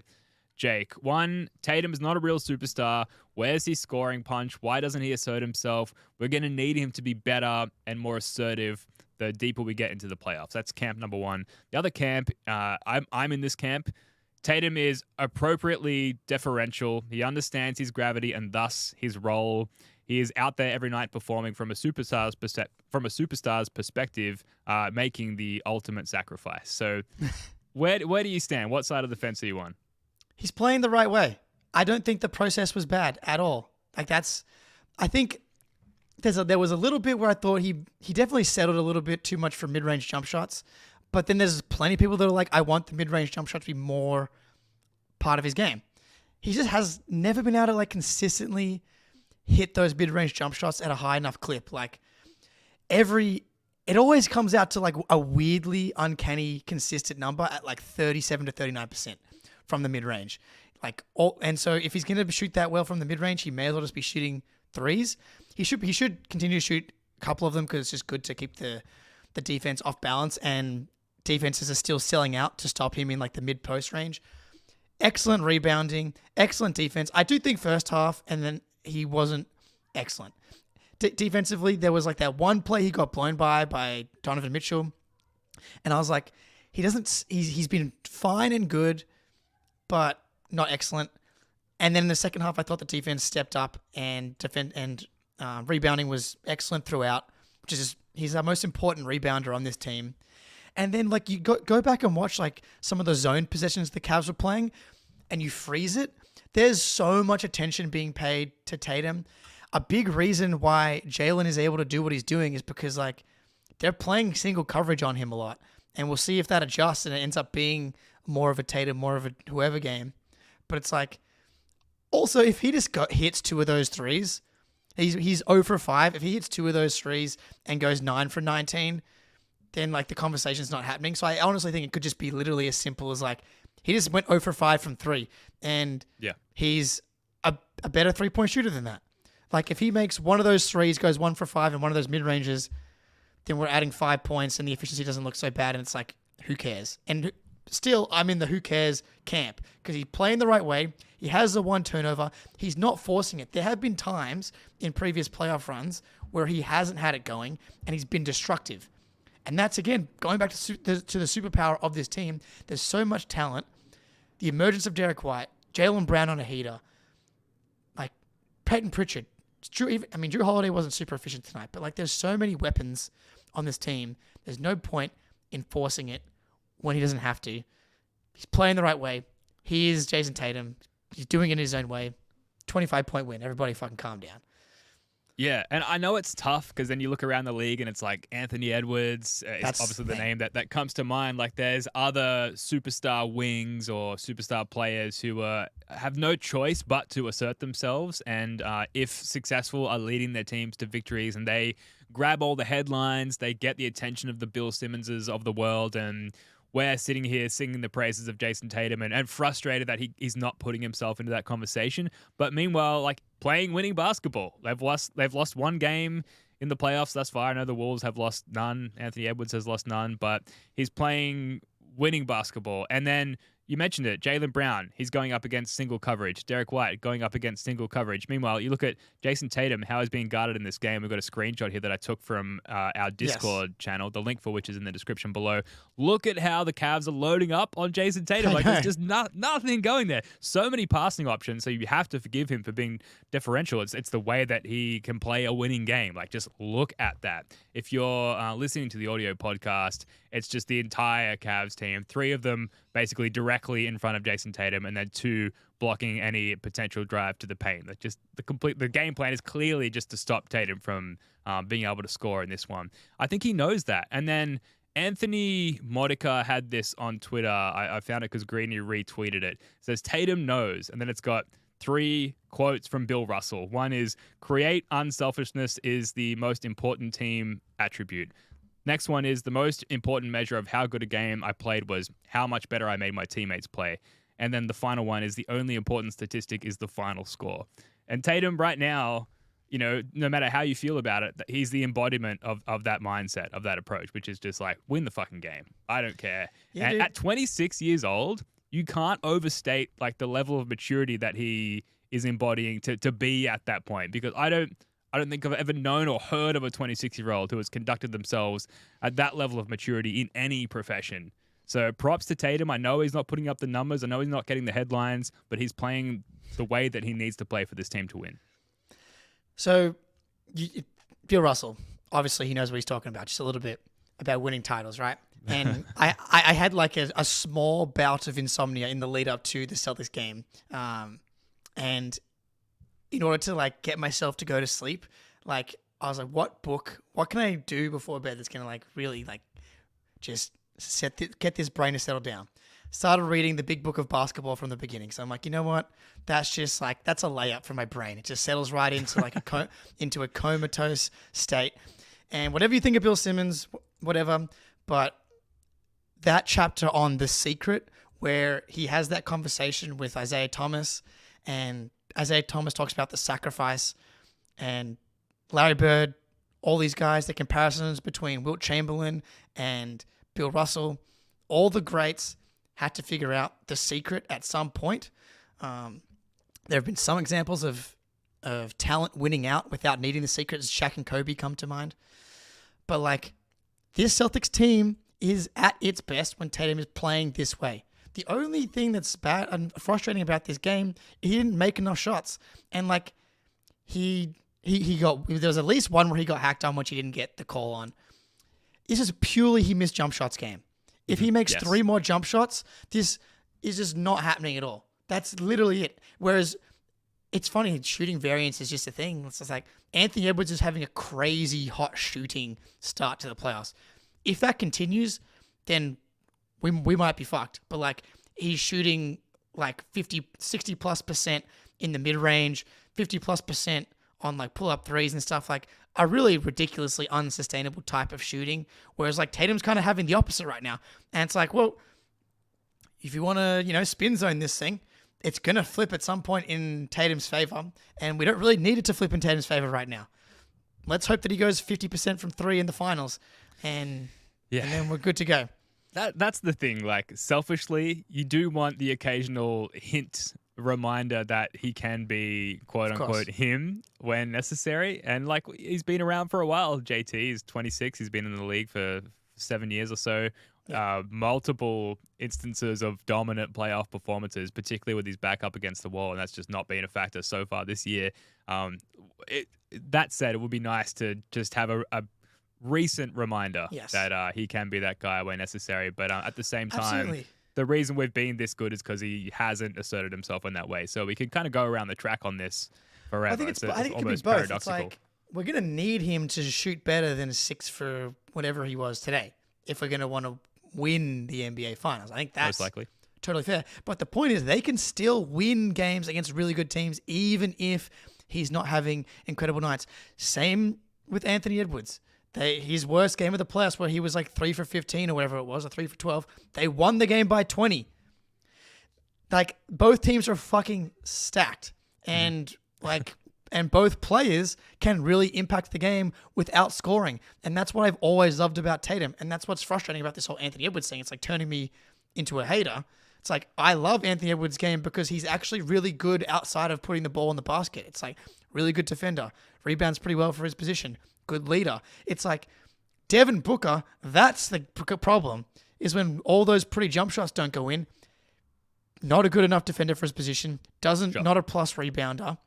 Jake. One, Tatum is not a real superstar. Where's his scoring punch? Why doesn't he assert himself? We're going to need him to be better and more assertive the deeper we get into the playoffs. That's camp number 1. The other camp, I'm in this camp. Tatum is appropriately deferential. He understands his gravity and thus his role. He is out there every night performing from a superstar's perspective, making the ultimate sacrifice. So where do you stand? What side of the fence are you on? He's playing the right way. I don't think the process was bad at all. I think there was a little bit where I thought he definitely settled a little bit too much for mid-range jump shots. But then there's plenty of people that are like, I want the mid-range jump shot to be more part of his game. He just has never been able to like consistently hit those mid-range jump shots at a high enough clip. Like it always comes out to like a weirdly uncanny consistent number at like 37 to 39% from the mid-range. And so if he's going to shoot that well from the mid-range, he may as well just be shooting threes. He should continue to shoot a couple of them because it's just good to keep the defense off balance, and defenses are still selling out to stop him in like the mid-post range. Excellent rebounding, excellent defense. I do think first half, and then he wasn't excellent. Defensively, there was like that one play he got blown by Donovan Mitchell, and I was like, he's been fine and good, but not excellent. And then in the second half, I thought the defense stepped up and rebounding was excellent throughout, which is he's our most important rebounder on this team. And then like you go back and watch like some of the zone possessions the Cavs were playing. and you freeze it, there's so much attention being paid to Tatum. A big reason why Jalen is able to do what he's doing is because like they're playing single coverage on him a lot. And we'll see if that adjusts and it ends up being more of a Tatum, more of a whoever game. But it's like, also, if he just hits 2 of those threes, he's 0 for 5. If he hits 2 of those threes and goes 9 for 19, then like the conversation's not happening. So I honestly think it could just be literally as simple as like, he just went 0 for 5 from 3. And he's a better 3-point shooter than that. Like if he makes one of those threes, goes 1 for 5 and one of those mid-ranges, then we're adding 5 points and the efficiency doesn't look so bad. And it's like, who cares? And still, I'm in the who cares camp because he's playing the right way. He has the 1 turnover. He's not forcing it. There have been times in previous playoff runs where he hasn't had it going and he's been destructive. And that's, again, going back to the superpower of this team. There's so much talent. The emergence of Derek White, Jaylen Brown on a heater, like Peyton Pritchard. Drew Holiday wasn't super efficient tonight, but like there's so many weapons on this team. There's no point in forcing it when he doesn't have to. He's playing the right way. He is Jason Tatum. He's doing it in his own way. 25-point win. Everybody fucking calm down. Yeah, and I know it's tough because then you look around the league and it's like Anthony Edwards is obviously the name that comes to mind. Like there's other superstar wings or superstar players who have no choice but to assert themselves and if successful are leading their teams to victories and they grab all the headlines, they get the attention of the Bill Simmonses of the world, and we're sitting here singing the praises of Jason Tatum and frustrated that he's not putting himself into that conversation. But meanwhile, like playing winning basketball, they've lost 1 game in the playoffs thus far. I know the Wolves have lost none. Anthony Edwards has lost none, but he's playing winning basketball. And then you mentioned it, Jaylen Brown, he's going up against single coverage. Derek White going up against single coverage. Meanwhile, you look at Jason Tatum, how he's being guarded in this game. We've got a screenshot here that I took from our Discord channel, the link for which is in the description below. Look at how the Cavs are loading up on Jason Tatum. Like there's just nothing going there. So many passing options, so you have to forgive him for being differential. It's the way that he can play a winning game. Like just look at that. If you're listening to the audio podcast, it's just the entire Cavs team. 3 of them basically directly in front of Jason Tatum, and then 2 blocking any potential drive to the paint. Like just the game plan is clearly just to stop Tatum from being able to score in this one. I think he knows that. And then Anthony Modica had this on Twitter. I found it because Greeny retweeted it. It says Tatum knows, and then it's got 3 quotes from Bill Russell. One is, create unselfishness is the most important team attribute. Next one is, the most important measure of how good a game I played was how much better I made my teammates play. And then the final one is, the only important statistic is the final score. And Tatum right now, you know, no matter how you feel about it, he's the embodiment of that mindset, of that approach, which is just like, win the fucking game. I don't care. Yeah, and at 26 years old, you can't overstate like the level of maturity that he is embodying to be at that point, because I don't think I've ever known or heard of a 26-year-old who has conducted themselves at that level of maturity in any profession. So props to Tatum. I know he's not putting up the numbers. I know he's not getting the headlines, but he's playing the way that he needs to play for this team to win. So Bill Russell, obviously he knows what he's talking about, just a little bit about winning titles, right? And I had like a small bout of insomnia in the lead up to the Celtics game. And in order to like get myself to go to sleep, like I was like, what can I do before bed that's going to like really like just get this brain to settle down? Started reading the big book of basketball from the beginning. So I'm like, you know what? That's just like, that's a layup for my brain. It just settles right into like into a comatose state. And whatever you think of Bill Simmons, whatever, but that chapter on The Secret where he has that conversation with Isaiah Thomas, and Isaiah Thomas talks about the sacrifice, and Larry Bird, all these guys, the comparisons between Wilt Chamberlain and Bill Russell, all the greats had to figure out the secret at some point. There have been some examples of talent winning out without needing the secret. Shaq and Kobe come to mind. But like, this Celtics team is at its best when Tatum is playing this way. The only thing that's bad and frustrating about this game, he didn't make enough shots. And like, he got, there was at least one where he got hacked on, which he didn't get the call on. This is purely he missed jump shots game. If he makes 3 more jump shots, this is just not happening at all. That's literally it. Whereas it's funny, shooting variance is just a thing. It's just like Anthony Edwards is having a crazy hot shooting start to the playoffs. If that continues, then we might be fucked. But like he's shooting like 60+% in the mid range, 50+% on like pull up threes and stuff, like a really ridiculously unsustainable type of shooting. Whereas like Tatum's kind of having the opposite right now. And it's like, well, if you want to, spin zone this thing, it's going to flip at some point in Tatum's favor. And we don't really need it to flip in Tatum's favor right now. Let's hope that he goes 50% from 3 in the finals. And then we're good to go. That's the thing. Like, selfishly, you do want the occasional reminder that he can be quote unquote him when necessary. And like, he's been around for a while. JT is 26. He's been in the league for 7 years or so. Multiple instances of dominant playoff performances, particularly with his back up against the wall, and that's just not been a factor so far this year. That said, it would be nice to just have a recent reminder that he can be that guy when necessary. But at the same time, the reason we've been this good is because he hasn't asserted himself in that way. So we can kind of go around the track on this forever. I think it could be both. Paradoxical. It's like we're going to need him to shoot better than 6 for whatever he was today if we're going to want to win the NBA Finals. I think that's most likely totally fair. But the point is they can still win games against really good teams even if he's not having incredible nights. Same with Anthony Edwards. His worst game of the playoffs where he was like 3 for 15 or whatever it was, or 3 for 12. They won the game by 20. Like, both teams are fucking stacked. And and both players can really impact the game without scoring. And that's what I've always loved about Tatum. And that's what's frustrating about this whole Anthony Edwards thing. It's like turning me into a hater. It's like, I love Anthony Edwards' game because he's actually really good outside of putting the ball in the basket. It's like, really good defender. Rebounds pretty well for his position. Good leader. It's like, Devin Booker, that's the problem, is when all those pretty jump shots don't go in. Not a good enough defender for his position. Not a plus rebounder.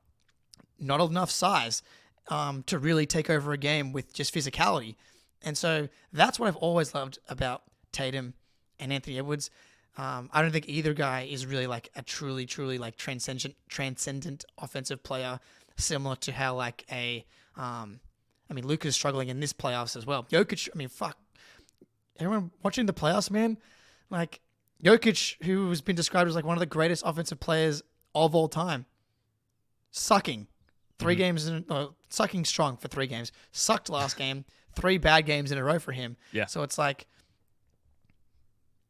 Not enough size to really take over a game with just physicality. And so that's what I've always loved about Tatum and Anthony Edwards. I don't think either guy is really like a truly like transcendent offensive player, similar to how like Luka's struggling in this playoffs as well. Jokic, fuck. Everyone watching the playoffs, man, like Jokic, who has been described as like one of the greatest offensive players of all time, sucking. 3 games, sucking strong for 3 games. Sucked last game. 3 bad games in a row for him. Yeah. So it's like,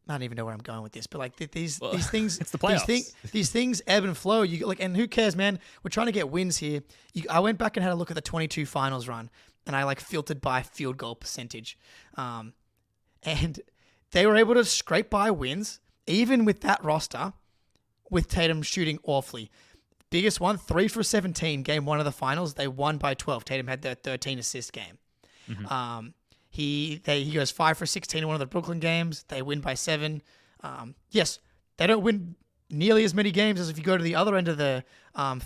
I don't even know where I'm going with this, but like these things, it's the playoffs. These things ebb and flow. You like, and who cares, man? We're trying to get wins here. I went back and had a look at the 22 finals run, and I like filtered by field goal percentage, and they were able to scrape by wins even with that roster, with Tatum shooting awfully. Biggest one, 3 for 17, game 1 of the finals. They won by 12. Tatum had their 13 assist game. Mm-hmm. He goes 5 for 16 in one of the Brooklyn games. They win by 7. Yes, they don't win nearly as many games as if you go to the other end of the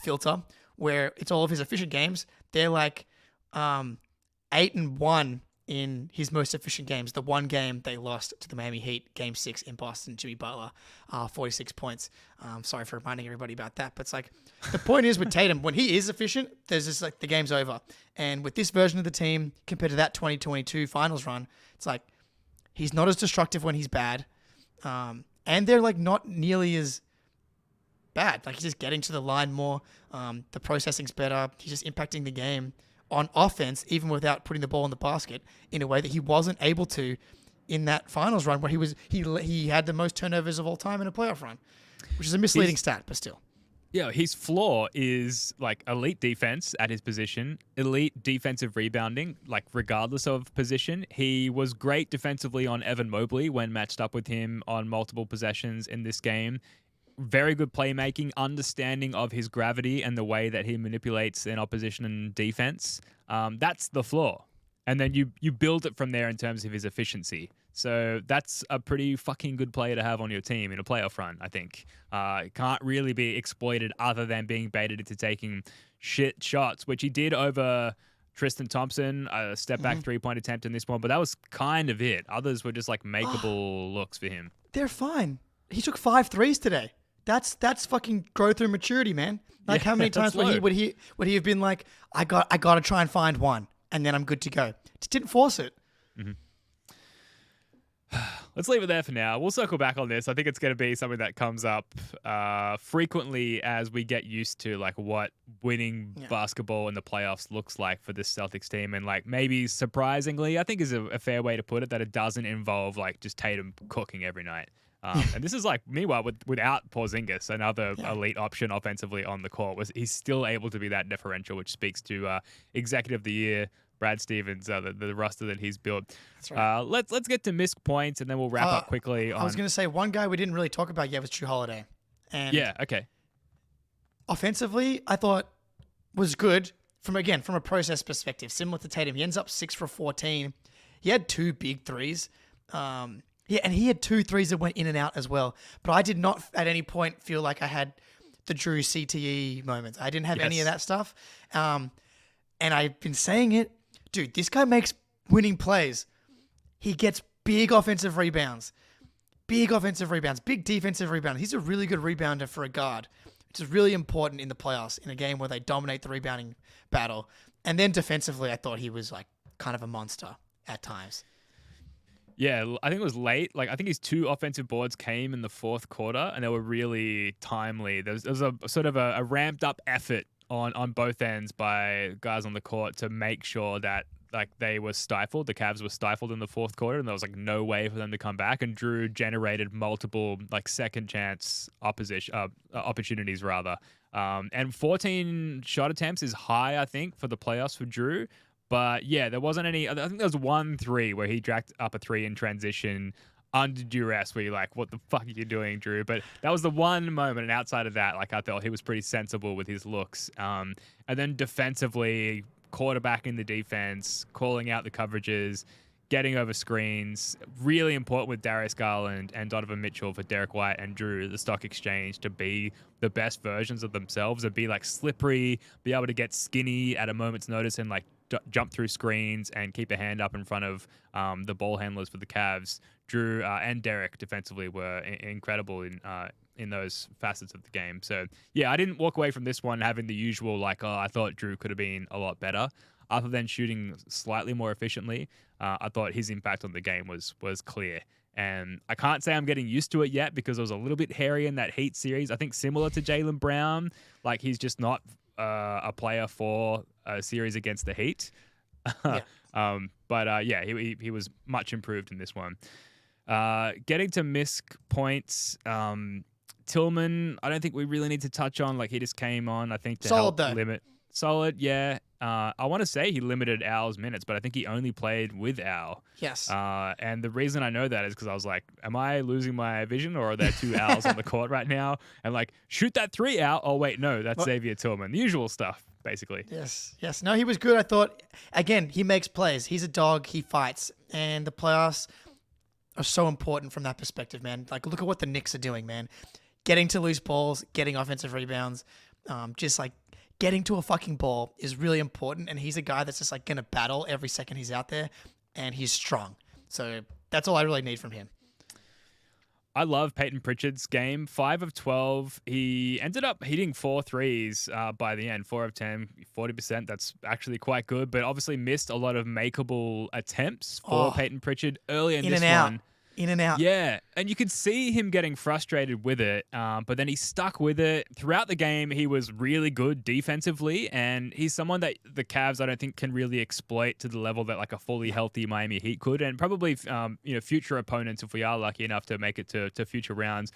filter, where it's all of his efficient games. They're like 8-1 in his most efficient games. The one game they lost to the Miami Heat, Game 6 in Boston, Jimmy Butler, 46 points. Sorry for reminding everybody about that. But it's like, the point is with Tatum, when he is efficient, there's just like the game's over. And with this version of the team compared to that 2022 finals run, it's like, he's not as destructive when he's bad. And they're like not nearly as bad. Like, he's just getting to the line more. The processing's better. He's just impacting the game on offense, even without putting the ball in the basket, in a way that he wasn't able to in that finals run, where he had the most turnovers of all time in a playoff run, which is a misleading stat, but still. Yeah, his flaw is like elite defense at his position, elite defensive rebounding, like regardless of position. He was great defensively on Evan Mobley when matched up with him on multiple possessions in this game. Very good playmaking, understanding of his gravity and the way that he manipulates an opposition and defense. That's the flaw. And then you build it from there in terms of his efficiency. So that's a pretty fucking good player to have on your team in a playoff run, I think. Can't really be exploited other than being baited into taking shit shots, which he did over Tristan Thompson, a step-back three-point attempt in this one, but that was kind of it. Others were just like makeable looks for him. They're fine. He took 5 threes today. That's fucking growth through maturity, man. Like how many times would he have been like, I got to try and find one, and then I'm good to go. Just didn't force it. Mm-hmm. Let's leave it there for now. We'll circle back on this. I think it's going to be something that comes up frequently as we get used to like what winning basketball in the playoffs looks like for this Celtics team. And like maybe surprisingly, I think is a fair way to put it, that it doesn't involve like just Tatum cooking every night. And this is like, meanwhile, without Porzingis, another elite option offensively on the court, he's still able to be that differential, which speaks to Executive of the Year, Brad Stevens, the roster that he's built. That's right. Let's get to missed points, and then we'll wrap up quickly. I was going to say, one guy we didn't really talk about yet was Drew Holiday. And yeah, okay. Offensively, I thought was good from a process perspective, similar to Tatum. He ends up 6 for 14. He had 2 big threes. And he had 2 threes that went in and out as well. But I did not at any point feel like I had the Drew CTE moments. I didn't have any of that stuff. And I've been saying it. Dude, this guy makes winning plays. He gets big offensive rebounds, big defensive rebounds. He's a really good rebounder for a guard, which is really important in the playoffs in a game where they dominate the rebounding battle. And then defensively, I thought he was like kind of a monster at times. Yeah, I think it was late. Like I think his 2 offensive boards came in the fourth quarter, and they were really timely. There was a sort of a ramped up effort on both ends by guys on the court to make sure that like they were stifled. The Cavs were stifled in the fourth quarter, and there was like no way for them to come back. And Drew generated multiple like second chance opportunities rather. And 14 shot attempts is high, I think, for the playoffs for Drew. But yeah, there wasn't any. I think there was 1 3 where he dragged up a 3 in transition under duress, where you're like, what the fuck are you doing, Drew? But that was the one moment, and outside of that, like I thought he was pretty sensible with his looks. And then defensively, quarterbacking the defense, calling out the coverages, getting over screens, really important with Darius Garland and Donovan Mitchell for Derek White and Drew, the stock exchange, to be the best versions of themselves, and be like slippery, be able to get skinny at a moment's notice and like jump through screens and keep a hand up in front of the ball handlers for the Cavs. Drew and Derek defensively were incredible in those facets of the game. So yeah, I didn't walk away from this one having the usual like, I thought Drew could have been a lot better. Other than shooting slightly more efficiently, I thought his impact on the game was clear. And I can't say I'm getting used to it yet because it was a little bit hairy in that Heat series. I think similar to Jaylen Brown, like he's just not a player for a series against the Heat. But he was much improved in this one. Getting to missed points, Tillman, I don't think we really need to touch on. Like he just came on, I think, to help limit. Solid, yeah. I want to say he limited Al's minutes, but I think he only played with Al. Yes. And the reason I know that is because I was like, am I losing my vision, or are there 2 Als on the court right now? And like, shoot that 3 out. Oh, wait, no, that's Xavier Tillman. The usual stuff, basically. Yes. No, he was good. I thought, again, he makes plays. He's a dog. He fights. And the playoffs are so important from that perspective, man. Like, look at what the Knicks are doing, man. Getting to loose balls, getting offensive rebounds, just like, getting to a fucking ball is really important, and he's a guy that's just like going to battle every second he's out there, and he's strong. So that's all I really need from him. I love Peyton Pritchard's game. 5 of 12. He ended up hitting 4 threes by the end. 4 of 10, 40%. That's actually quite good, but obviously missed a lot of makeable attempts for Peyton Pritchard early in this one. In and out. Yeah, and you could see him getting frustrated with it, but then he stuck with it. Throughout the game, he was really good defensively, and he's someone that the Cavs, I don't think, can really exploit to the level that like a fully healthy Miami Heat could, and probably future opponents, if we are lucky enough to make it to future rounds,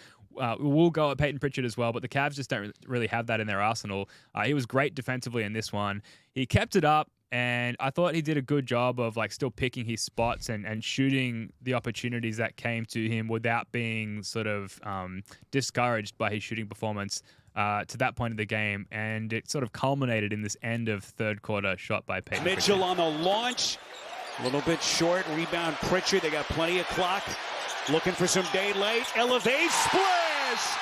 we'll go at Peyton Pritchard as well, but the Cavs just don't really have that in their arsenal. He was great defensively in this one. He kept it up. And I thought he did a good job of like still picking his spots and shooting the opportunities that came to him without being sort of discouraged by his shooting performance to that point of the game. And it sort of culminated in this end of third quarter shot by Peyton Mitchell Pritchard. on the launch. A little bit short. Rebound Pritchard. They got plenty of clock. Looking for some day late. Elevate. Splash!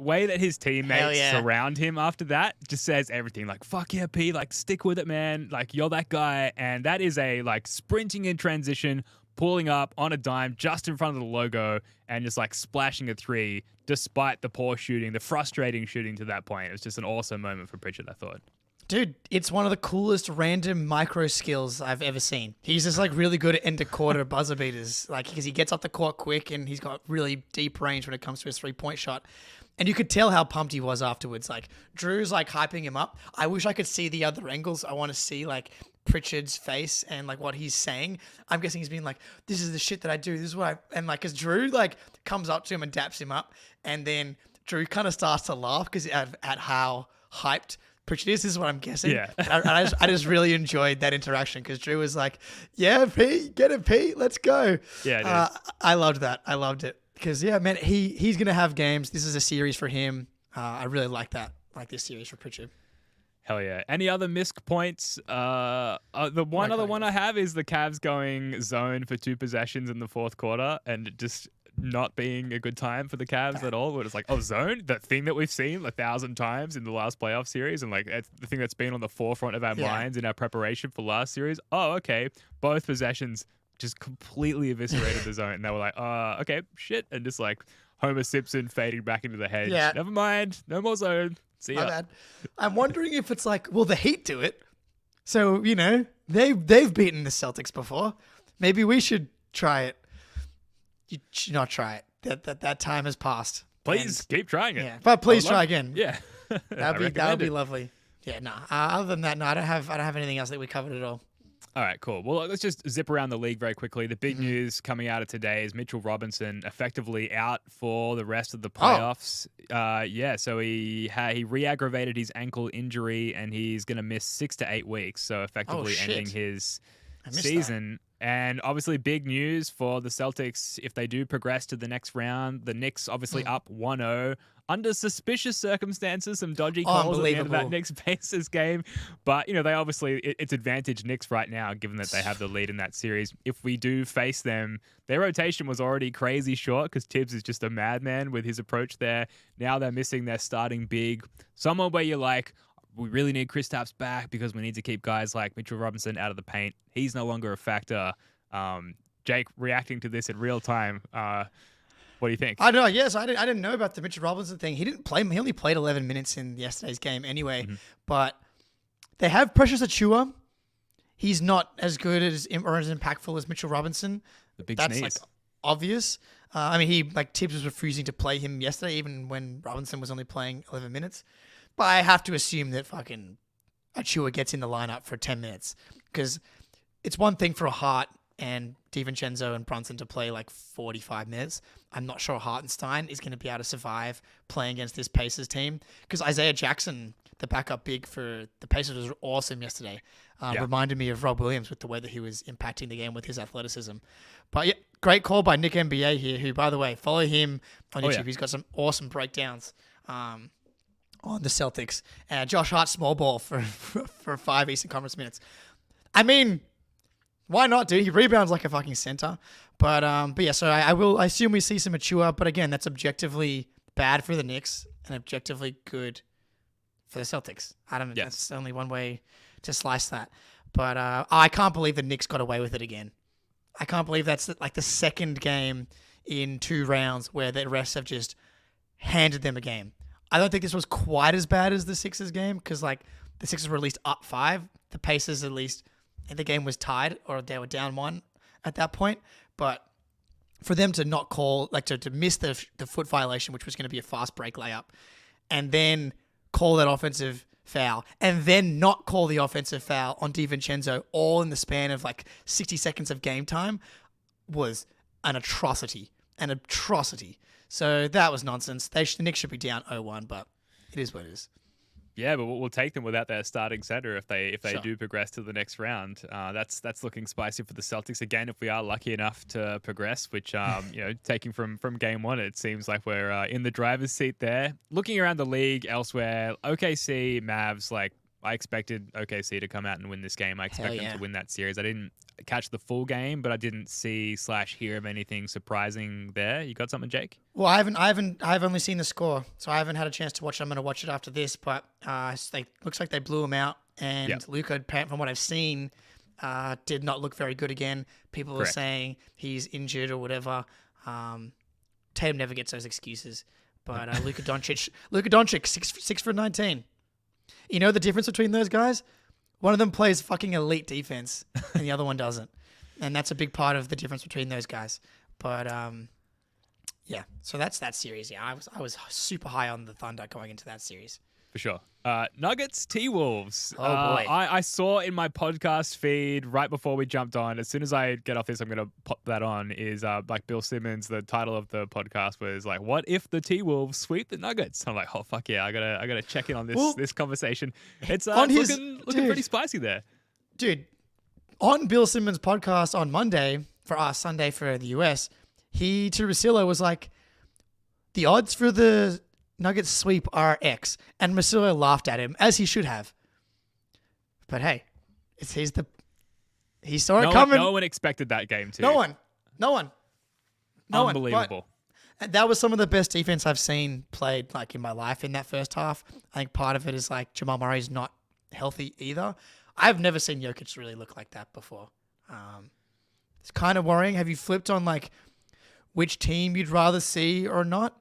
way that his Hell teammates yeah. surround him after that just says everything. Like, fuck yeah, P, like, stick with it, man. Like, you're that guy. And that is a, like, sprinting in transition, pulling up on a dime just in front of the logo and just, like, splashing a three despite the poor shooting, the frustrating shooting to that point. It was just an awesome moment for Pritchard, I thought. Dude, it's one of the coolest random micro skills I've ever seen. He's just like really good at end of quarter buzzer beaters, like because he gets up the court quick and he's got really deep range when it comes to his 3-point shot. And you could tell how pumped he was afterwards. Like Drew's like hyping him up. I wish I could see the other angles. I want to see like Pritchard's face and like what he's saying. I'm guessing he's being like, "This is the shit that I do. This is what I," and like, cause Drew like comes up to him and daps him up, and then Drew kind of starts to laugh because at how hyped Pritchard is. This is what I'm guessing. Yeah. And I just really enjoyed that interaction because Drew was like, "Yeah, Pete, get it, Pete, let's go." Yeah, I loved that. I loved it because yeah, man, he's gonna have games. This is a series for him. I really like that. Like this series for Pritchard. Hell yeah. Any other missed points? The one other one I have is the Cavs going zone for 2 possessions in the fourth quarter and just not being a good time for the Cavs at all. Where it's like, oh, zone? That thing that we've seen 1,000 times in the last playoff series and like it's the thing that's been on the forefront of our minds in our preparation for last series. Oh, okay. Both possessions just completely eviscerated the zone. And they were like, okay, shit. And just like Homer Simpson fading back into the hedge. Yeah. Never mind. No more zone. See ya. My bad. I'm wondering if it's like, well, the Heat do it, so you know they've beaten the Celtics before. Maybe we should try it. You should not try it. That time has passed. Please And- keep trying it. Yeah, but please try again. Yeah. That would be lovely. Yeah, no. Other than that, no, I don't have anything else that we covered at all. All right, cool. Well, let's just zip around the league very quickly. The big news coming out of today is Mitchell Robinson effectively out for the rest of the playoffs. So he re-aggravated his ankle injury and he's going to miss 6 to 8 weeks. So effectively ending his season. And obviously big news for the Celtics if they do progress to the next round. The Knicks obviously up 1-0 under suspicious circumstances, some dodgy calls at the end of that Knicks-Pacers game. But, you know, they obviously, it's advantage Knicks right now, given that they have the lead in that series. If we do face them, their rotation was already crazy short because Tibbs is just a madman with his approach there. Now they're missing their starting big. Someone where you're like, we really need Kristaps back because we need to keep guys like Mitchell Robinson out of the paint. He's no longer a factor. Jake, reacting to this in real time, what do you think? I know. Yes, I didn't know about the Mitchell Robinson thing. He didn't play. He only played 11 minutes in yesterday's game anyway. But they have Precious Achiuwa. He's not as good or as impactful as Mitchell Robinson. The big That's sneeze. like obvious. I mean, Tibbs was refusing to play him yesterday, even when Robinson was only playing 11 minutes. But I have to assume that fucking Achiuwa gets in the lineup for 10 minutes because it's one thing for Hart and DiVincenzo and Brunson to play like 45 minutes. I'm not sure Hartenstein is going to be able to survive playing against this Pacers team because Isaiah Jackson, the backup big for the Pacers, was awesome yesterday. Reminded me of Rob Williams with the way that he was impacting the game with his athleticism. But yeah, great call by Nick NBA here, who, by the way, follow him on YouTube. He's got some awesome breakdowns on the Celtics. Josh Hart, small ball for 5 Eastern Conference minutes. I mean, why not, dude? He rebounds like a fucking center. But yeah, so I assume we see some Achiuwa, but again, that's objectively bad for the Knicks and objectively good for the Celtics. I don't know. Yes. That's only one way to slice that. But I can't believe the Knicks got away with it again. I can't believe that's like the second game in 2 rounds where the refs have just handed them a game. I don't think this was quite as bad as the Sixers game because like the Sixers were at least up 5. The Pacers at least, the game was tied or they were down 1 at that point. But for them to not call, like to miss the foot violation, which was going to be a fast break layup, and then call that offensive foul, and then not call the offensive foul on DiVincenzo all in the span of like 60 seconds of game time was an atrocity. An atrocity. So that was nonsense. The Knicks should be down 0-1, but it is what it is. Yeah, but we'll take them without their starting center if they Sure. do progress to the next round. That's looking spicy for the Celtics again. If we are lucky enough to progress, which taking from game 1, it seems like we're in the driver's seat there. Looking around the league elsewhere, OKC, Mavs, like I expected OKC to come out and win this game. I expect them to win that series. I didn't catch the full game, but I didn't see/hear of anything surprising there. You got something, Jake? Well, I've only seen the score, so I haven't had a chance to watch it. I'm going to watch it after this, but looks like they blew him out, and Luka, from what I've seen, did not look very good again. People are saying he's injured or whatever. Tatum never gets those excuses, but Luka Doncic, 6 for 19. You know the difference between those guys? One of them plays fucking elite defense, and the other one doesn't, and that's a big part of the difference between those guys. But yeah, so that's that series. Yeah, I was super high on the Thunder going into that series. For sure. Nuggets, T-Wolves. Oh, boy. I saw in my podcast feed right before we jumped on, as soon as I get off this, I'm going to pop that on, is like Bill Simmons, the title of the podcast was like, what if the T-Wolves sweep the Nuggets? I'm like, oh, fuck yeah, I gotta check in on this conversation. It's looking pretty spicy there. Dude, on Bill Simmons' podcast on Monday, for us, Sunday for the US, he, to Russillo, was like, the odds for the Nuggets sweep are X, and Russillo laughed at him, as he should have. But hey, he saw it coming. No one expected that game too. No one. Unbelievable. But that was some of the best defense I've seen played like in my life in that first half. I think part of it is like Jamal Murray's not healthy either. I've never seen Jokic really look like that before. It's kind of worrying. Have you flipped on like which team you'd rather see or not?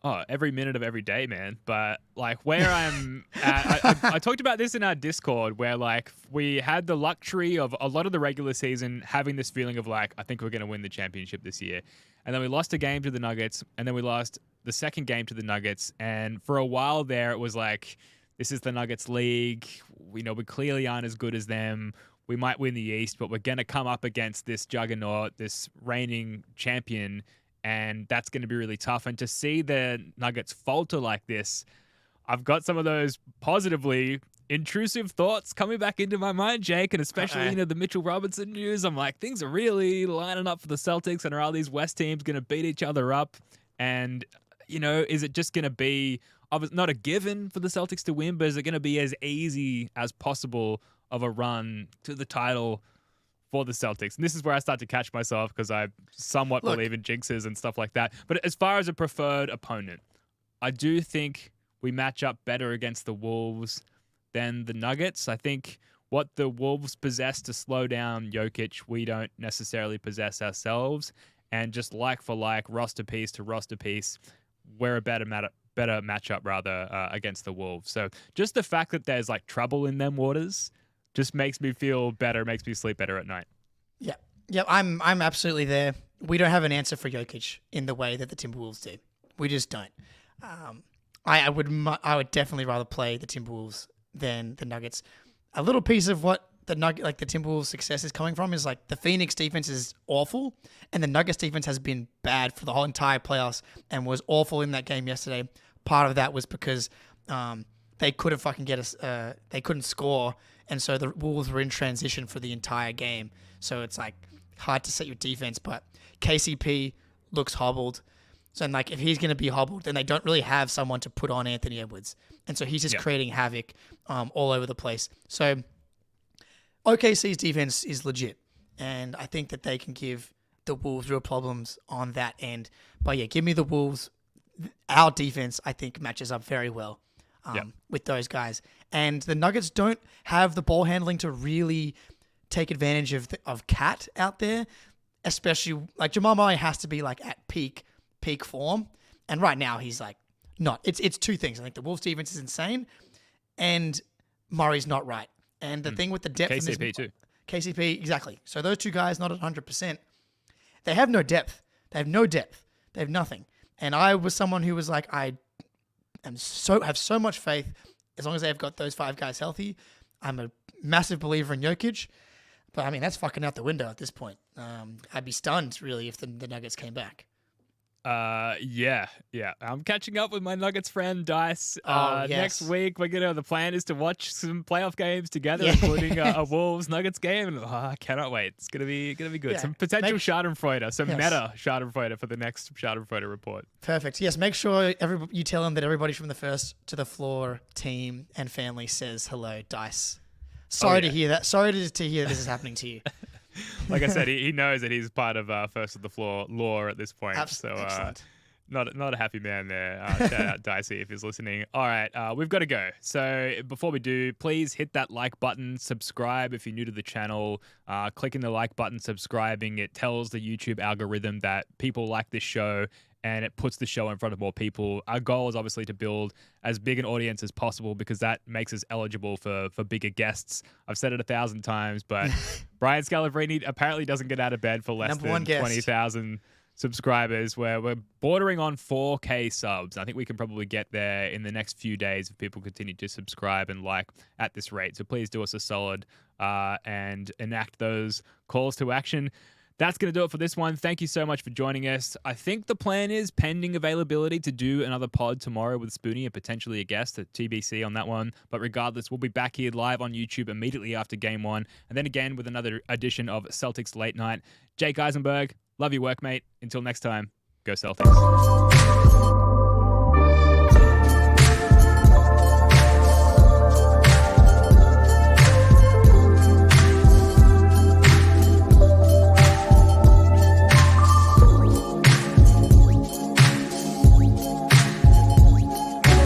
Oh, every minute of every day, man. But like where I'm at, I talked about this in our Discord where like we had the luxury of a lot of the regular season having this feeling of like, I think we're going to win the championship this year. And then we lost a game to the Nuggets, and then we lost the second game to the Nuggets. And for a while there, it was like, this is the Nuggets league. We clearly aren't as good as them. We might win the East, but we're going to come up against this juggernaut, this reigning champion, and that's going to be really tough. And to see the Nuggets falter like this, I've got some of those positively intrusive thoughts coming back into my mind, Jake, and especially the Mitchell Robinson news. I'm like, things are really lining up for the Celtics, and are all these West teams going to beat each other up? And, is it just going to be not a given for the Celtics to win, but is it going to be as easy as possible of a run to the title for the Celtics? And this is where I start to catch myself because I somewhat believe in jinxes and stuff like that. But as far as a preferred opponent, I do think we match up better against the Wolves than the Nuggets. I think what the Wolves possess to slow down Jokic, we don't necessarily possess ourselves. And just like for like, roster piece to roster piece, we're a better matchup against the Wolves. So just the fact that there's like trouble in them waters just makes me feel better, makes me sleep better at night. Yeah, I'm absolutely there. We don't have an answer for Jokic in the way that the Timberwolves do. We just don't. I would definitely rather play the Timberwolves than the Nuggets. A little piece of what the Timberwolves' success is coming from is like the Phoenix defense is awful, and the Nuggets defense has been bad for the whole entire playoffs and was awful in that game yesterday. Part of that was because they couldn't fucking get us. They couldn't score. And so the Wolves were in transition for the entire game. So it's like hard to set your defense, but KCP looks hobbled. So like if he's going to be hobbled, then they don't really have someone to put on Anthony Edwards. And so he's just creating havoc all over the place. So OKC's defense is legit. And I think that they can give the Wolves real problems on that end. But yeah, give me the Wolves. Our defense, I think, matches up very well with those guys. And the Nuggets don't have the ball handling to really take advantage of Cat out there, especially like Jamal Murray has to be like at peak form. And right now he's like not. It's two things. I think the Wolves defense is insane and Murray's not right. And the thing with the depth KCP too. KCP, exactly. So those two guys not at 100%. They have no depth. They have no depth. They have nothing. And I was someone who was like, I have so much faith as long as they've got those five guys healthy. I'm a massive believer in Jokic. But, I mean, that's fucking out the window at this point. I'd be stunned, really, if the Nuggets came back. Yeah. I'm catching up with my Nuggets friend Dice. Yes. Next week, the plan is to watch some playoff games together, Yeah. including a Wolves Nuggets game, and I cannot wait. It's gonna be good. Yeah. Some potential Schadenfreude, some Yes. meta Schadenfreude for the next Schadenfreude report. Perfect. Yes, make sure you tell them that everybody from the First to the Floor team and family says hello, Dice. Sorry to hear that. Sorry to hear this is happening to you. Like I said, he knows that he's part of First to the Floor lore at this point. Excellent. Not a happy man there. Shout out Dicey if he's listening. All right, we've got to go. So before we do, please hit that like button, subscribe if you're new to the channel. Clicking the like button, subscribing, it tells the YouTube algorithm that people like this show and it puts the show in front of more people. Our goal is obviously to build as big an audience as possible because that makes us eligible for bigger guests. I've said it 1,000 times, but Brian Scalabrine apparently doesn't get out of bed for less than 20,000 subscribers, where we're bordering on 4K subs. I think we can probably get there in the next few days if people continue to subscribe and like at this rate. So please do us a solid and enact those calls to action. That's going to do it for this one. Thank you so much for joining us. I think the plan is, pending availability, to do another pod tomorrow with Spoonie and potentially a guest at TBC on that one. But regardless, we'll be back here live on YouTube immediately after Game 1. And then again with another edition of Celtics Late Night. Jake Eisenberg, love your work, mate. Until next time, go Celtics.